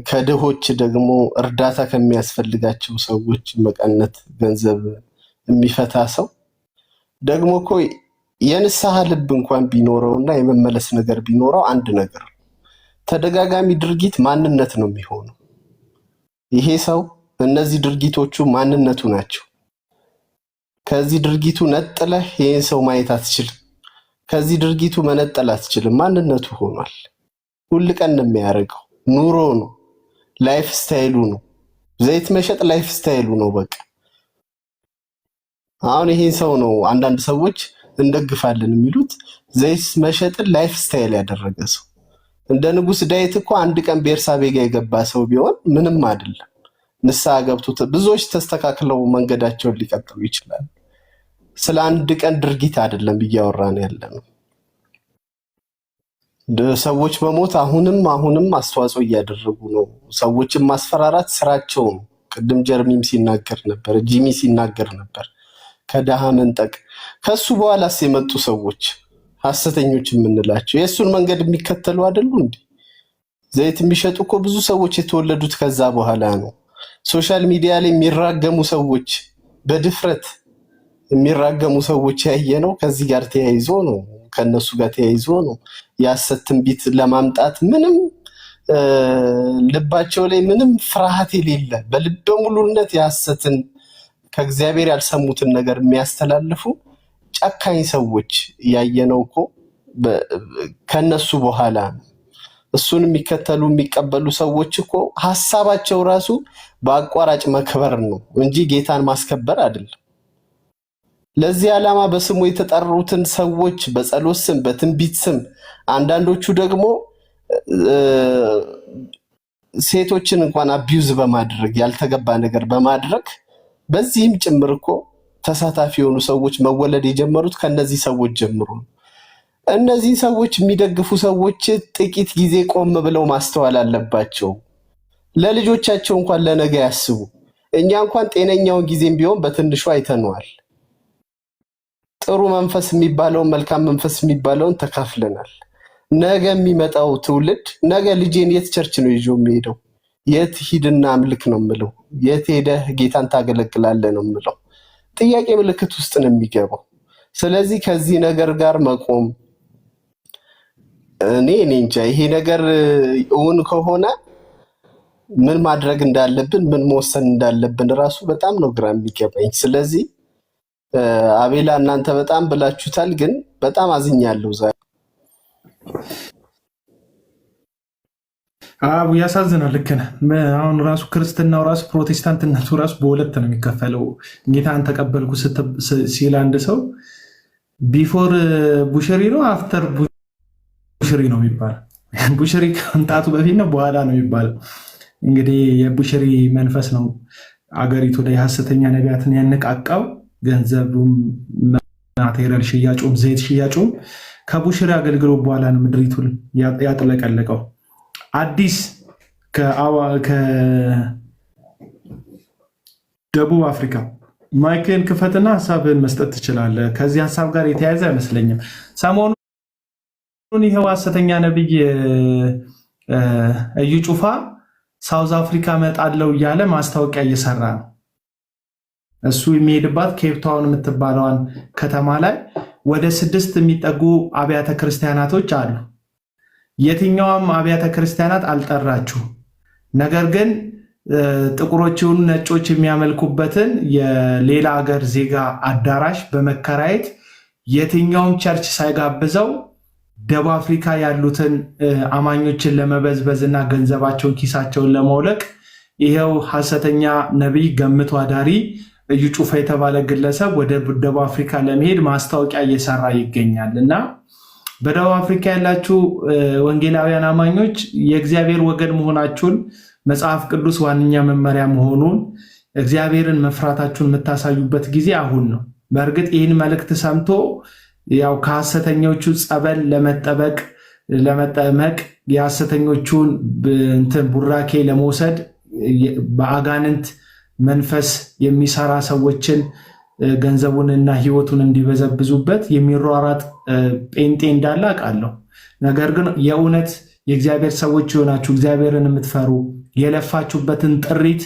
ከድሆች ደግሞ እርዳታ ከሚያስፈልጋቸው ሰዎች መቀነት ገንዘብ የሚፈታ ሰው ደግሞ እኮ የንስሐ ልብ እንኳን ቢኖረውና የመመለስ ነገር ቢኖረው አንድ ነገር ተደጋጋሚ ድርጊት ማንነት ነው የሚሆነው። ይሄ ሰው እነዚህ ድርጊቶቹ ማንነቱ ናቸው። ከዚህ ድርጊቱ ነጥለህ ይሄን ሰው ማየት አትችልም። ከዚህ ድርጊቱ መነጠል አትችልም። ማንነቱ ሆኗል። ሁሉ ቀን ነው የሚያደርገው። ኑሮ ነው፣ ላይፍ ስታይሉ ነው። ዘይት መሸጥ ላይፍ ስታይሉ ነው። በቃ አሁን ይሄን ሰው ነው አንዳንድ ሰዎች እንደግፋለን የሚሉት ዘይት መሸጥን ላይፍ ስታይል ያደረገ ሰው። እንደ ንጉስ ዳዊት እኮ አንድ ቀን ቤርሳቤ ጋር የገባ ሰው ቢሆን ምንም አይደለም። ንስሐ ገብቶ ብዙዎች ተስተካክለው መንገዳቸውን ሊቀጥሉ ይችላል። ስለ አንድ ቀን ድርጊት አይደለም እያወራን ያለነው። ሰዎች በሞት አሁንም አስተዋጽኦ እያደረጉ ነው። ሰዎችን ማስፈራራት ስራቸው ነው። ቅድም ጀርሚም ሲናገር ነበር፣ ጂሚ ሲናገር ነበር። ከደሃ መንጠቅ ከሱ በኋላስ የመጡ ሰዎች ሐሰተኞች የምንላቸው የእሱን መንገድ የሚከተሉ አይደሉ እንዴ? ዘይት የሚሸጡ እኮ ብዙ ሰዎች የተወለዱት ከዛ በኋላ ነው። ሶሻል ሚዲያ ላይ የሚራገሙ ሰዎች በድፍረት የሚራገሙ ሰዎች ያየነው ከዚህ ጋር ተያይዞ ነው። ከነሱ ጋር ተያይዞ ነው የሐሰት ትንቢት ለማምጣት ምንም ልባቸው ላይ ምንም ፍርሃት የሌለ በልበ ሙሉነት የሐሰትን ከእግዚአብሔር ያልሰሙትን ነገር የሚያስተላልፉ ጨካኝ ሰዎች ያየነው እኮ ከነሱ በኋላ ነው። እሱን የሚከተሉ የሚቀበሉ ሰዎች እኮ ሐሳባቸው ራሱ በአቋራጭ መክበር ነው እንጂ ጌታን ማስከበር አይደለም። ለዚህ ዓላማ በስሙ የተጠሩትን ሰዎች በጸሎት ስም፣ በትንቢት ስም፣ አንዳንዶቹ ደግሞ ሴቶችን እንኳን አቢዩዝ በማድረግ ያልተገባ ነገር በማድረግ በዚህም ጭምር እኮ ተሳታፊ የሆኑ ሰዎች መወለድ የጀመሩት ከነዚህ ሰዎች ጀምሮ ነው። እነዚህ ሰዎች የሚደግፉ ሰዎች ጥቂት ጊዜ ቆም ብለው ማስተዋል አለባቸው። ለልጆቻቸው እንኳን ለነገ ያስቡ። እኛ እንኳን ጤነኛውን ጊዜም ቢሆን በትንሹ አይተነዋል። ጥሩ መንፈስ የሚባለውን መልካም መንፈስ የሚባለውን ተካፍለናል። ነገ የሚመጣው ትውልድ ነገ ልጄን የት ቸርች ነው ይዞ የሚሄደው? የት ሂድና አምልክ ነው የምለው? የት ሄደህ ጌታን ታገለግላለህ ነው የምለው? ጥያቄ ምልክት ውስጥ ነው የሚገባው። ስለዚህ ከዚህ ነገር ጋር መቆም እኔ እንጃ። ይሄ ነገር እውን ከሆነ ምን ማድረግ እንዳለብን ምን መወሰን እንዳለብን ራሱ በጣም ነው ግራ የሚገባኝ። ስለዚህ አቤላ እናንተ በጣም ብላችሁታል፣ ግን በጣም አዝኛለሁ ዛሬ። ያሳዝናል። ልክ ነህ። አሁን ራሱ ክርስትናው ራሱ ፕሮቴስታንትነቱ ራሱ በሁለት ነው የሚከፈለው። ጌታን ተቀበልኩ ሲል አንድ ሰው ቢፎር ቡሽሪ ነው አፍተር ቡሽሪ ነው የሚባለው። ቡሽሪ ከመምጣቱ በፊት ነው በኋላ ነው የሚባለው። እንግዲህ የቡሽሪ መንፈስ ነው አገሪቱ ላይ ሐሰተኛ ነቢያትን ያነቃቃው። ገንዘቡም ማቴሪያል ሽያጩም ዘይት ሽያጩም ከቡሽሪ አገልግሎት በኋላ ነው ምድሪቱን ያጥለቀለቀው። አዲስ ከደቡብ አፍሪካ ማይክን ክፈትና ሀሳብህን መስጠት ትችላለህ። ከዚህ ሀሳብ ጋር የተያያዘ አይመስለኝም። ሰሞኑን ይኸው ሐሰተኛ ነቢይ እዩ ጩፋ ሳውዝ አፍሪካ መጣለው እያለ ማስታወቂያ እየሰራ ነው። እሱ የሚሄድባት ኬፕታውን የምትባለዋን ከተማ ላይ ወደ 6 የሚጠጉ አብያተ ክርስቲያናቶች አሉ። የትኛውም አብያተ ክርስቲያናት አልጠራችሁ። ነገር ግን ጥቁሮችን ነጮች የሚያመልኩበትን የሌላ ሀገር ዜጋ አዳራሽ በመከራየት የትኛውም ቸርች ሳይጋብዘው ደቡብ አፍሪካ ያሉትን አማኞችን ለመበዝበዝ እና ገንዘባቸውን ኪሳቸውን ለማውለቅ ይሄው ሐሰተኛ ነቢይ ገምቶ አዳሪ እዩ ጩፋ የተባለ ግለሰብ ወደ ደቡብ አፍሪካ ለመሄድ ማስታወቂያ እየሰራ ይገኛል እና በደቡብ አፍሪካ ያላችሁ ወንጌላውያን አማኞች የእግዚአብሔር ወገን መሆናችሁን መጽሐፍ ቅዱስ ዋነኛ መመሪያ መሆኑን እግዚአብሔርን መፍራታችሁን የምታሳዩበት ጊዜ አሁን ነው። በእርግጥ ይህን መልእክት ሰምቶ ያው ከሐሰተኞቹ ጸበል ለመጠመቅ የሐሰተኞቹን ቡራኬ ለመውሰድ በአጋንንት መንፈስ የሚሰራ ሰዎችን ገንዘቡንና ህይወቱን እንዲበዘብዙበት የሚሯሯጥ ጴንጤ እንዳለ አውቃለሁ። ነገር ግን የእውነት የእግዚአብሔር ሰዎች የሆናችሁ እግዚአብሔርን የምትፈሩ የለፋችሁበትን ጥሪት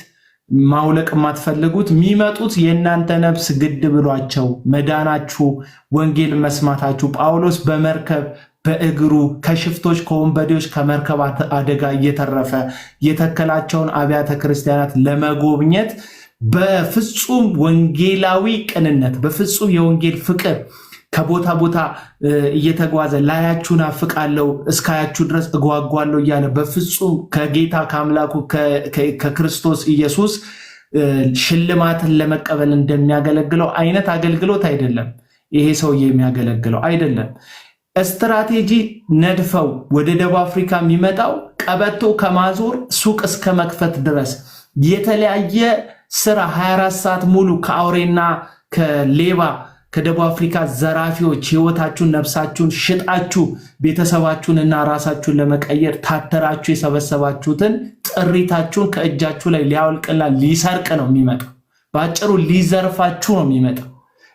ማውለቅ የማትፈልጉት የሚመጡት የእናንተ ነፍስ ግድ ብሏቸው መዳናችሁ ወንጌል መስማታችሁ ጳውሎስ በመርከብ በእግሩ ከሽፍቶች ከወንበዴዎች ከመርከብ አደጋ እየተረፈ የተከላቸውን አብያተ ክርስቲያናት ለመጎብኘት በፍጹም ወንጌላዊ ቅንነት በፍጹም የወንጌል ፍቅር ከቦታ ቦታ እየተጓዘ ላያችሁ ናፍቃለሁ እስካያችሁ ድረስ እጓጓለሁ እያለ በፍጹም ከጌታ ከአምላኩ ከክርስቶስ ኢየሱስ ሽልማትን ለመቀበል እንደሚያገለግለው አይነት አገልግሎት አይደለም ይሄ ሰውዬ የሚያገለግለው አይደለም። ስትራቴጂ ነድፈው ወደ ደቡብ አፍሪካ የሚመጣው ቀበቶ ከማዞር ሱቅ እስከ መክፈት ድረስ የተለያየ ስራ 24 ሰዓት ሙሉ ከአውሬና ከሌባ ከደቡብ አፍሪካ ዘራፊዎች ህይወታችሁን ነፍሳችሁን ሽጣችሁ ቤተሰባችሁንና ራሳችሁን ለመቀየር ታተራችሁ የሰበሰባችሁትን ጥሪታችሁን ከእጃችሁ ላይ ሊያወልቅና ሊሰርቅ ነው የሚመጣው። በአጭሩ ሊዘርፋችሁ ነው የሚመጣው።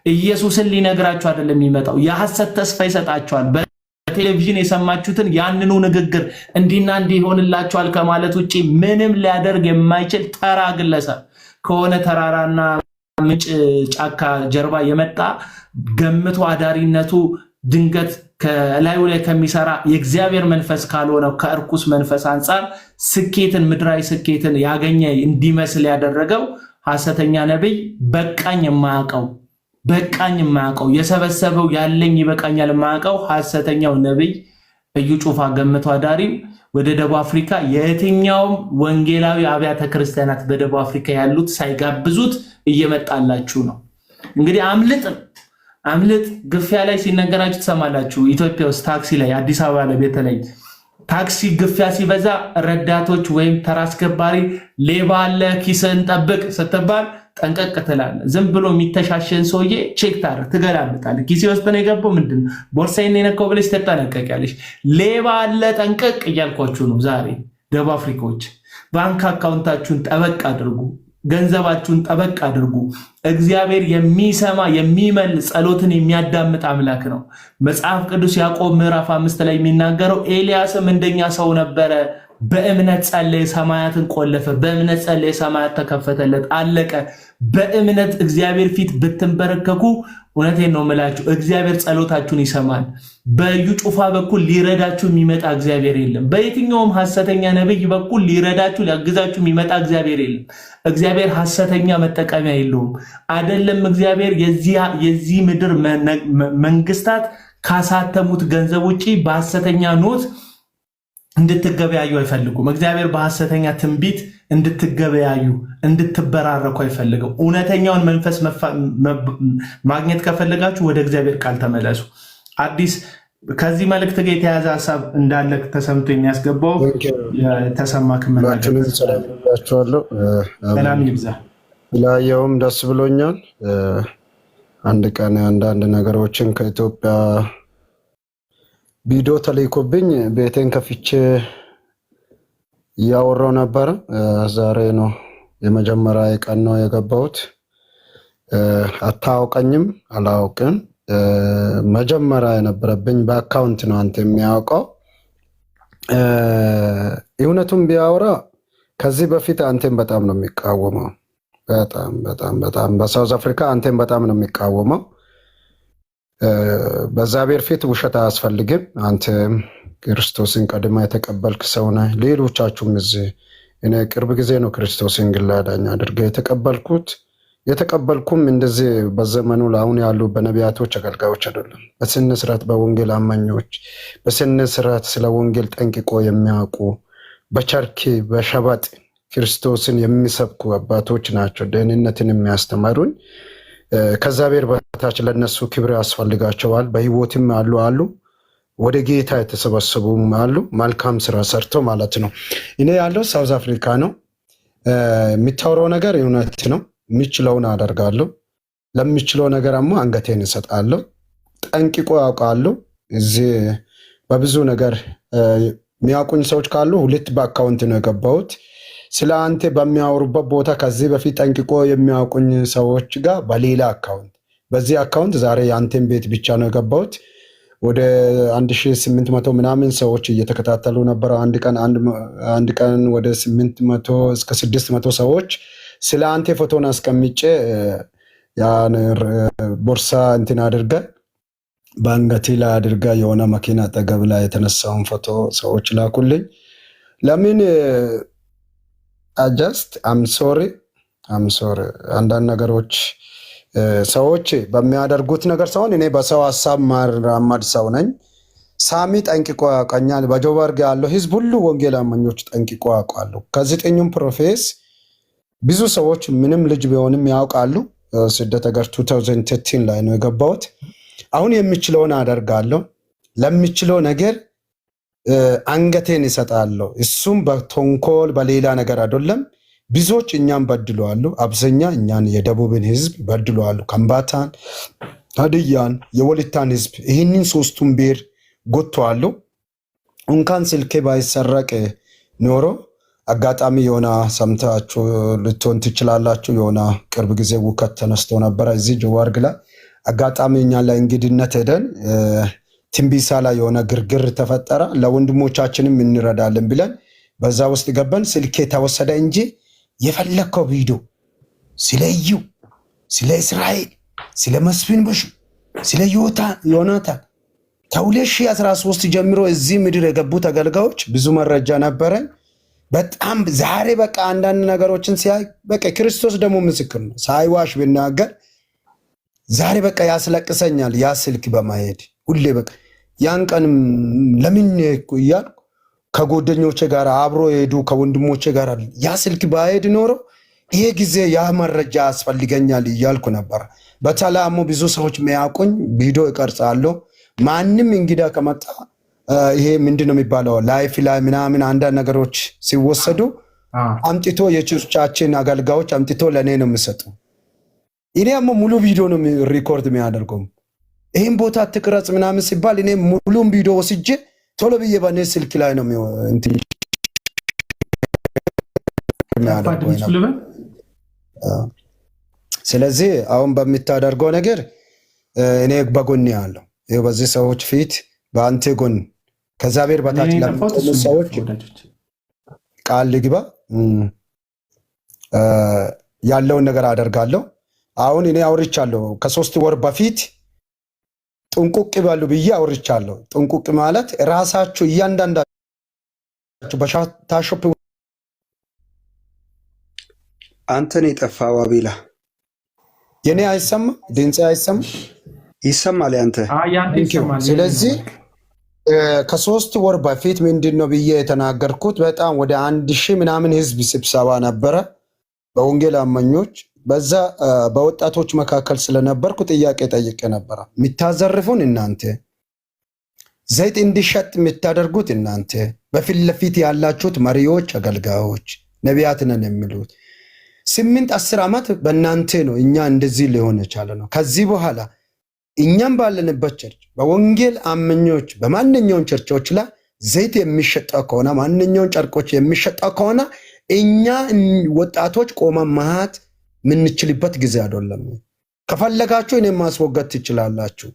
ኢየሱስን ሊነግራችሁ አይደለም የሚመጣው። የሐሰት ተስፋ ይሰጣችኋል። በቴሌቪዥን የሰማችሁትን ያንኑ ንግግር እንዲና እንዲሆንላችኋል ከማለት ውጪ ምንም ሊያደርግ የማይችል ተራ ግለሰብ ከሆነ ተራራና ምንጭ ጫካ ጀርባ የመጣ ገምቶ አዳሪነቱ ድንገት ከላዩ ላይ ከሚሰራ የእግዚአብሔር መንፈስ ካልሆነው ከእርኩስ መንፈስ አንጻር ስኬትን ምድራዊ ስኬትን ያገኘ እንዲመስል ያደረገው ሐሰተኛ ነብይ በቃኝ የማያውቀው የሰበሰበው ያለኝ ይበቃኛል የማያውቀው ሐሰተኛው ነብይ እዩ ጩፋ ገምቶ አዳሪው ወደ ደቡብ አፍሪካ የትኛውም ወንጌላዊ አብያተ ክርስቲያናት በደቡብ አፍሪካ ያሉት ሳይጋብዙት እየመጣላችሁ ነው። እንግዲህ አምልጥ ግፊያ ላይ ሲነገራችሁ ትሰማላችሁ። ኢትዮጵያ ውስጥ ታክሲ ላይ አዲስ አበባ ላይ በተለይ ታክሲ ግፊያ ሲበዛ ረዳቶች ወይም ተራ አስከባሪ ሌባ አለ ኪስን ጠብቅ ስትባል ጠንቀቅ ትላለህ። ዝም ብሎ የሚተሻሸን ሰውዬ ቼክ ትገላልጣለህ። ኪሴ ውስጥ ነው የገባው ምንድነው ቦርሳዬን የነካው ብለሽ ትጠነቀቂያለሽ። ሌባ አለ ጠንቀቅ እያልኳችሁ ነው። ዛሬ ደቡብ አፍሪካዎች ባንክ አካውንታችሁን ጠበቅ አድርጉ፣ ገንዘባችሁን ጠበቅ አድርጉ። እግዚአብሔር የሚሰማ የሚመልስ ጸሎትን የሚያዳምጥ አምላክ ነው። መጽሐፍ ቅዱስ ያዕቆብ ምዕራፍ 5 ላይ የሚናገረው ኤልያስም እንደኛ ሰው ነበረ፣ በእምነት ጸለየ፣ ሰማያትን ቆለፈ። በእምነት ጸለየ፣ ሰማያት ተከፈተለት፣ አለቀ። በእምነት እግዚአብሔር ፊት ብትንበረከኩ እውነቴን ነው የምላችሁ እግዚአብሔር ጸሎታችሁን ይሰማል። በእዩ ጩፋ በኩል ሊረዳችሁ የሚመጣ እግዚአብሔር የለም። በየትኛውም ሐሰተኛ ነብይ በኩል ሊረዳችሁ ሊያግዛችሁ የሚመጣ እግዚአብሔር የለም። እግዚአብሔር ሐሰተኛ መጠቀሚያ የለውም። አይደለም እግዚአብሔር የዚህ ምድር መንግስታት ካሳተሙት ገንዘብ ውጪ በሐሰተኛ ኖት እንድትገበያዩ አይፈልጉም። እግዚአብሔር በሐሰተኛ ትንቢት እንድትገበያዩ እንድትበራረኩ አይፈልግም። እውነተኛውን መንፈስ ማግኘት ከፈለጋችሁ ወደ እግዚአብሔር ቃል ተመለሱ። አዲስ ከዚህ መልእክት ጋር የተያዘ ሀሳብ እንዳለ ተሰምቶ የሚያስገባው የተሰማ ሰላም ይብዛ። ላየውም ደስ ብሎኛል። አንድ ቀን አንዳንድ ነገሮችን ከኢትዮጵያ ቪዲዮ ተልኮብኝ ቤቴን ከፍቼ እያወራሁ ነበረ። ዛሬ ነው የመጀመሪያ ቀን ነው የገባሁት። አታውቀኝም አላውቅም። መጀመሪያ የነበረብኝ በአካውንት ነው አንተ የሚያውቀው። እውነቱን ቢያወራ ከዚህ በፊት አንተን በጣም ነው የሚቃወመው። በጣም በሳውዝ አፍሪካ አንተን በጣም ነው የሚቃወመው። በእግዚአብሔር ፊት ውሸት አያስፈልግም። አንተ ክርስቶስን ቀድማ የተቀበልክ ሰው ነህ። ሌሎቻችሁም እዚህ እኔ ቅርብ ጊዜ ነው ክርስቶስን ግል አዳኝ አድርጌ የተቀበልኩም እንደዚህ በዘመኑ አሁን ያሉ በነቢያቶች አገልጋዮች አይደለም። በስነ ስርዓት በወንጌል አማኞች በስነ ስርዓት ስለ ወንጌል ጠንቅቆ የሚያውቁ በቸርኪ በሸበጥ ክርስቶስን የሚሰብኩ አባቶች ናቸው ደህንነትን የሚያስተምሩኝ። ከእግዚአብሔር በታች ለነሱ ክብር ያስፈልጋቸዋል። በህይወትም አሉ ወደ ጌታ የተሰበሰቡም አሉ። መልካም ስራ ሰርቶ ማለት ነው። እኔ ያለው ሳውዝ አፍሪካ ነው። የሚታወራው ነገር እውነት ነው። የሚችለውን አደርጋለሁ። ለሚችለው ነገር አሞ አንገቴን እሰጣለሁ። ጠንቅቆ ያውቃሉ። እዚህ በብዙ ነገር የሚያውቁኝ ሰዎች ካሉ 2 በአካውንት ነው የገባሁት። ስለ አንተ በሚያወሩበት ቦታ ከዚህ በፊት ጠንቅቆ የሚያውቁኝ ሰዎች ጋር በሌላ አካውንት፣ በዚህ አካውንት ዛሬ የአንተን ቤት ብቻ ነው የገባሁት። ወደ 1800 ምናምን ሰዎች እየተከታተሉ ነበረ። አንድ ቀን ወደ 800 እስከ 600 ሰዎች ስለ አንተ ፎቶን አስቀምጬ ያን ቦርሳ እንትን አድርገ በአንገቴ ላይ አድርጋ የሆነ መኪና አጠገብ ላይ የተነሳውን ፎቶ ሰዎች ላኩልኝ። ለምን አጀስት አም ሶሪ አንዳንድ ነገሮች ሰዎች በሚያደርጉት ነገር ሳይሆን እኔ በሰው ሀሳብ ማራመድ ሰው ነኝ። ሳሚ ጠንቅቆ ያውቀኛል። በጆበርግ ያለው ህዝብ ሁሉ ወንጌል አማኞች ጠንቅቆ ያውቃሉ። ከ9ኙም ፕሮፌስ ብዙ ሰዎች ምንም ልጅ ቢሆንም ያውቃሉ። ስደት ሀገር 2013 ላይ ነው የገባሁት። አሁን የሚችለውን አደርጋለሁ። ለሚችለው ነገር አንገቴን ይሰጣለሁ። እሱም በተንኮል በሌላ ነገር አይደለም። ብዙዎች እኛን በድለዋሉ። አብዛኛ እኛን የደቡብን ህዝብ በድለዋሉ። ከምባታን፣ ሀዲያን፣ የወሊታን ህዝብ ይህንን 3ቱን ብሔር ጎጥተዋሉ። እንኳን ስልኬ ባይሰረቅ ኖሮ አጋጣሚ የሆነ ሰምታችሁ ልትሆን ትችላላችሁ። የሆነ ቅርብ ጊዜ ውከት ተነስቶ ነበረ እዚህ ጆዋርግ ላይ። አጋጣሚ እኛ ለእንግድነት ሄደን ትንቢሳ ላይ የሆነ ግርግር ተፈጠረ። ለወንድሞቻችንም እንረዳለን ብለን በዛ ውስጥ ገባን። ስልኬ ተወሰደ እንጂ የፈለከው ቪዲዮ ስለ እዩ፣ ስለ እስራኤል፣ ስለ መስፍን በሹ፣ ስለ ዮናታን ከ2013 ጀምሮ እዚህ ምድር የገቡት አገልጋዮች ብዙ መረጃ ነበረን። በጣም ዛሬ በቃ አንዳንድ ነገሮችን ሲያይ በቃ ክርስቶስ ደግሞ ምስክር ነው። ሳይዋሽ ብናገር ዛሬ በቃ ያስለቅሰኛል። ያ ስልክ በማሄድ ሁሌ በቃ ያን ቀንም ለምን እያልኩ ከጓደኞቼ ጋር አብሮ የሄዱ ከወንድሞቼ ጋር ያ ስልክ ባሄድ ኖሮ ይሄ ጊዜ ያ መረጃ ያስፈልገኛል እያልኩ ነበር። በተላሙ ብዙ ሰዎች የሚያውቁኝ ቪዲዮ ይቀርጻለሁ። ማንም እንግዳ ከመጣ ይሄ ምንድነው የሚባለው ላይፍ ላይ ምናምን አንዳንድ ነገሮች ሲወሰዱ አምጥቶ የቸርቻችን አገልጋዮች አምጥቶ ለእኔ ነው የሚሰጡ። እኔ አሞ ሙሉ ቪዲዮ ነው ሪኮርድ የሚያደርገው። ይህን ቦታ ትቅረጽ ምናምን ሲባል እኔ ሙሉም ቪዲዮ ወስጄ ቶሎ ብዬ በእኔ ስልክ ላይ ነው ስለዚህ አሁን በምታደርገው ነገር እኔ በጎን ያለው ይኸው በዚህ ሰዎች ፊት በአንተ ጎን ከእግዚአብሔር በታች ለሚቆሙ ሰዎች ቃል ልግባ ያለውን ነገር አደርጋለሁ። አሁን እኔ አውርቻለሁ። ከ3 ወር በፊት ጥንቁቅ ባሉ ብዬ አውርቻለሁ። ጥንቁቅ ማለት ራሳችሁ እያንዳንዳችሁ በሻታሾፕ አንተን የጠፋው አቤላ የኔ አይሰማ ድምጼ አይሰማ ይሰማል ያንተ። ስለዚህ ከ3 ወር በፊት ምንድነው ብዬ የተናገርኩት በጣም ወደ 1000 ምናምን ህዝብ ስብሰባ ነበረ በወንጌል አማኞች። በዛ በወጣቶች መካከል ስለነበርኩ ጥያቄ ጠይቄ ነበረ። የሚታዘርፉን እናንተ፣ ዘይት እንዲሸጥ የምታደርጉት እናንተ፣ በፊት ለፊት ያላችሁት መሪዎች፣ አገልጋዮች፣ ነቢያት ነን የሚሉት 8-10 ዓመት በእናንተ ነው እኛ እንደዚህ ሊሆን የቻለ ነው። ከዚህ በኋላ እኛም ባለንበት ቸርች በወንጌል አማኞች በማንኛውም ቸርቾች ላይ ዘይት የሚሸጠው ከሆነ ማንኛውም ጨርቆች የሚሸጠው ከሆነ እኛ ወጣቶች ቆመ ማት ምንችልበት ጊዜ አይደለም። ከፈለጋችሁ እኔ ማስወገድ ትችላላችሁ።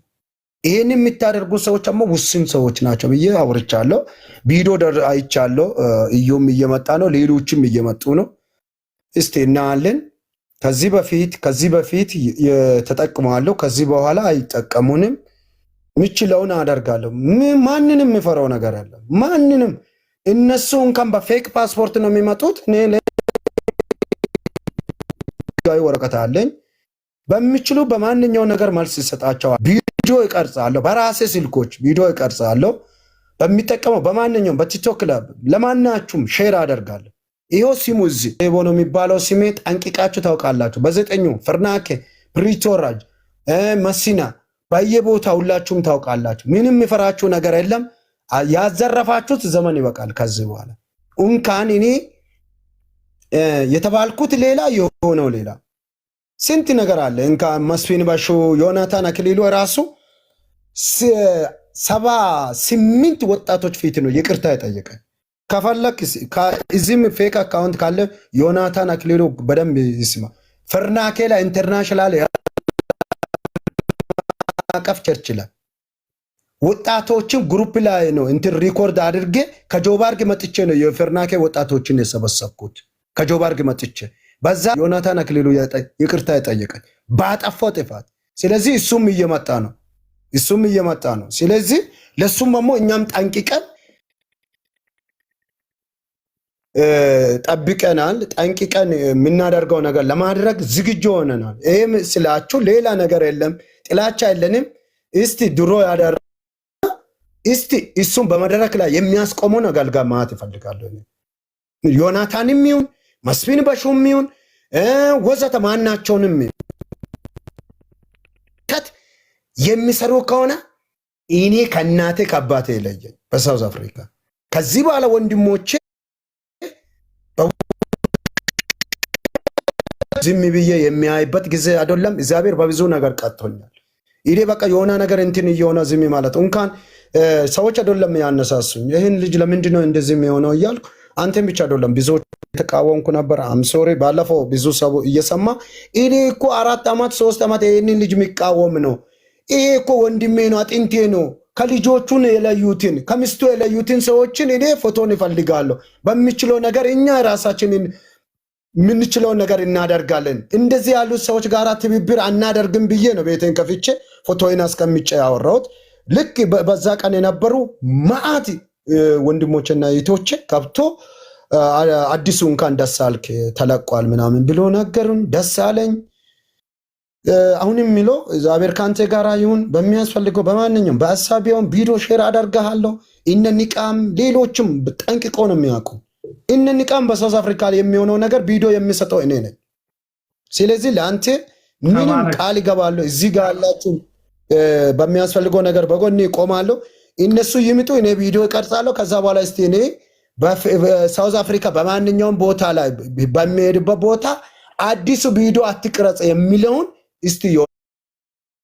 ይሄን የምታደርጉ ሰዎች ደግሞ ውስን ሰዎች ናቸው ብዬ አውርቻለሁ። ቪዲዮ አይቻለሁ። እዩም እየመጣ ነው፣ ሌሎችም እየመጡ ነው። እስቲ እናያለን። ከዚህ በፊት ተጠቅመዋለሁ፣ ከዚህ በኋላ አይጠቀሙንም። ምችለውን አደርጋለሁ። ማንንም የምፈራው ነገር አለ። ማንንም እነሱ እንኳን በፌክ ፓስፖርት ነው የሚመጡት። እኔ ለጋይ ወረቀት አለኝ። በሚችሉ በማንኛው ነገር መልስ ይሰጣቸዋል። ቪዲዮ ይቀርጻለሁ፣ በራሴ ስልኮች ቪዲዮ ይቀርጻለሁ። በሚጠቀመው በማንኛውም በቲክቶክ ለማናችሁም ሼር አደርጋለሁ። ይሄው ሲሙ እዚህ ሌቦ ነው የሚባለው ስሜ ጠንቅቃችሁ ታውቃላችሁ። በዘጠኙ ፍርናኬ፣ ፕሪቶራጅ፣ መሲና በየቦታ ሁላችሁም ታውቃላችሁ። ምንም የሚፈራችሁ ነገር የለም። ያዘረፋችሁት ዘመን ይበቃል። ከዚህ በኋላ እንኳን እኔ የተባልኩት ሌላ የሆነው ሌላ ስንት ነገር አለ። እንኳን መስፍን ባሹ ዮናታን አክሊሉ ራሱ 78 ወጣቶች ፊት ነው ይቅርታ የጠየቀ። ከፈለክ እዚህም ፌክ አካውንት ካለ ዮናታን አክሊሉ በደንብ ይስማ። ፍርናኬ ላይ ኢንተርናሽናል አቀፍ ቸርች ላይ ወጣቶችን ግሩፕ ላይ ነው እንትን ሪኮርድ አድርጌ ከጆባርግ መጥቼ ነው የፍርናኬ ወጣቶችን የሰበሰብኩት። ከጆባርግ መጥቼ በዛ ዮናታን አክሊሉ ይቅርታ የጠየቀኝ ባጠፋው ጥፋት። ስለዚህ እሱም እየመጣ ነው። ስለዚህ ለሱም ደግሞ እኛም ጠንቅቀን ጠብቀናል። ጠንቅቀን የምናደርገው ነገር ለማድረግ ዝግጁ ሆነናል። ይህም ስላችሁ ሌላ ነገር የለም፣ ጥላቻ የለንም። እስቲ ድሮ ያደረ እስቲ እሱም በመድረክ ላይ የሚያስቆመው ነገር ጋር ማለት ይፈልጋለሁ። ዮናታንም ይሁን መስፍን ባሹም ይሁን ወዘተ ማናቸውንም የሚሰሩ ከሆነ እኔ ከእናቴ ከአባቴ የለየኝ በሳውዝ አፍሪካ። ከዚህ በኋላ ወንድሞቼ ዝም ብዬ የሚያይበት ጊዜ አይደለም። እግዚአብሔር በብዙ ነገር ቀጥቶኛል። ይሄ በቃ የሆነ ነገር እንትን እየሆነ ዝም ማለት እንኳን ሰዎች አይደለም ያነሳሱኝ። ይህን ልጅ ለምንድን ነው እንደዚህ የሆነው እያልኩ አንተም ብቻ አይደለም ብዙዎች የተቃወምኩ ነበር። አምሶሪ ባለፈው ብዙ ሰው እየሰማ እኔ እኮ 4 ዓመት 3 ዓመት ይህንን ልጅ የሚቃወም ነው። ይሄ እኮ ወንድሜ ነው፣ አጥንቴ ነው። ከልጆቹን የለዩትን ከሚስቱ የለዩትን ሰዎችን እኔ ፎቶን ይፈልጋለሁ። በሚችለው ነገር እኛ ራሳችንን የምንችለውን ነገር እናደርጋለን። እንደዚህ ያሉት ሰዎች ጋር ትብብር አናደርግም ብዬ ነው ቤቴን ከፍቼ ፎቶዬን አስቀምጬ ያወራሁት። ልክ በዛ ቀን የነበሩ መዓት ወንድሞችና እህቶቼ ከብቶ አዲሱ እንኳን ደስ አልክ ተለቋል ምናምን ብሎ ነገሩን። ደስ አለኝ። አሁንም የሚለው እግዚአብሔር ካንተ ጋር ይሁን። በሚያስፈልገው በማንኛውም በሀሳቢያውን ቪዲዮ ሼር አደርጋለሁ። እነ ኒቃም ሌሎችም ጠንቅቆ ነው የሚያውቁ። እነ ኒቃም በሳውዝ አፍሪካ የሚሆነው ነገር ቪዲዮ የሚሰጠው እኔ ነኝ። ስለዚህ ለአንተ ምንም ቃል ይገባለሁ። እዚህ ጋር ያላችሁ በሚያስፈልገው ነገር በጎን ይቆማለሁ። እነሱ ይምጡ፣ እኔ ቪዲዮ ይቀርጻለሁ። ከዛ በኋላ እስቲ እኔ በሳውዝ አፍሪካ በማንኛውም ቦታ ላይ በሚሄድበት ቦታ አዲሱ ቪዲዮ አትቅረጽ የሚለውን እስቲ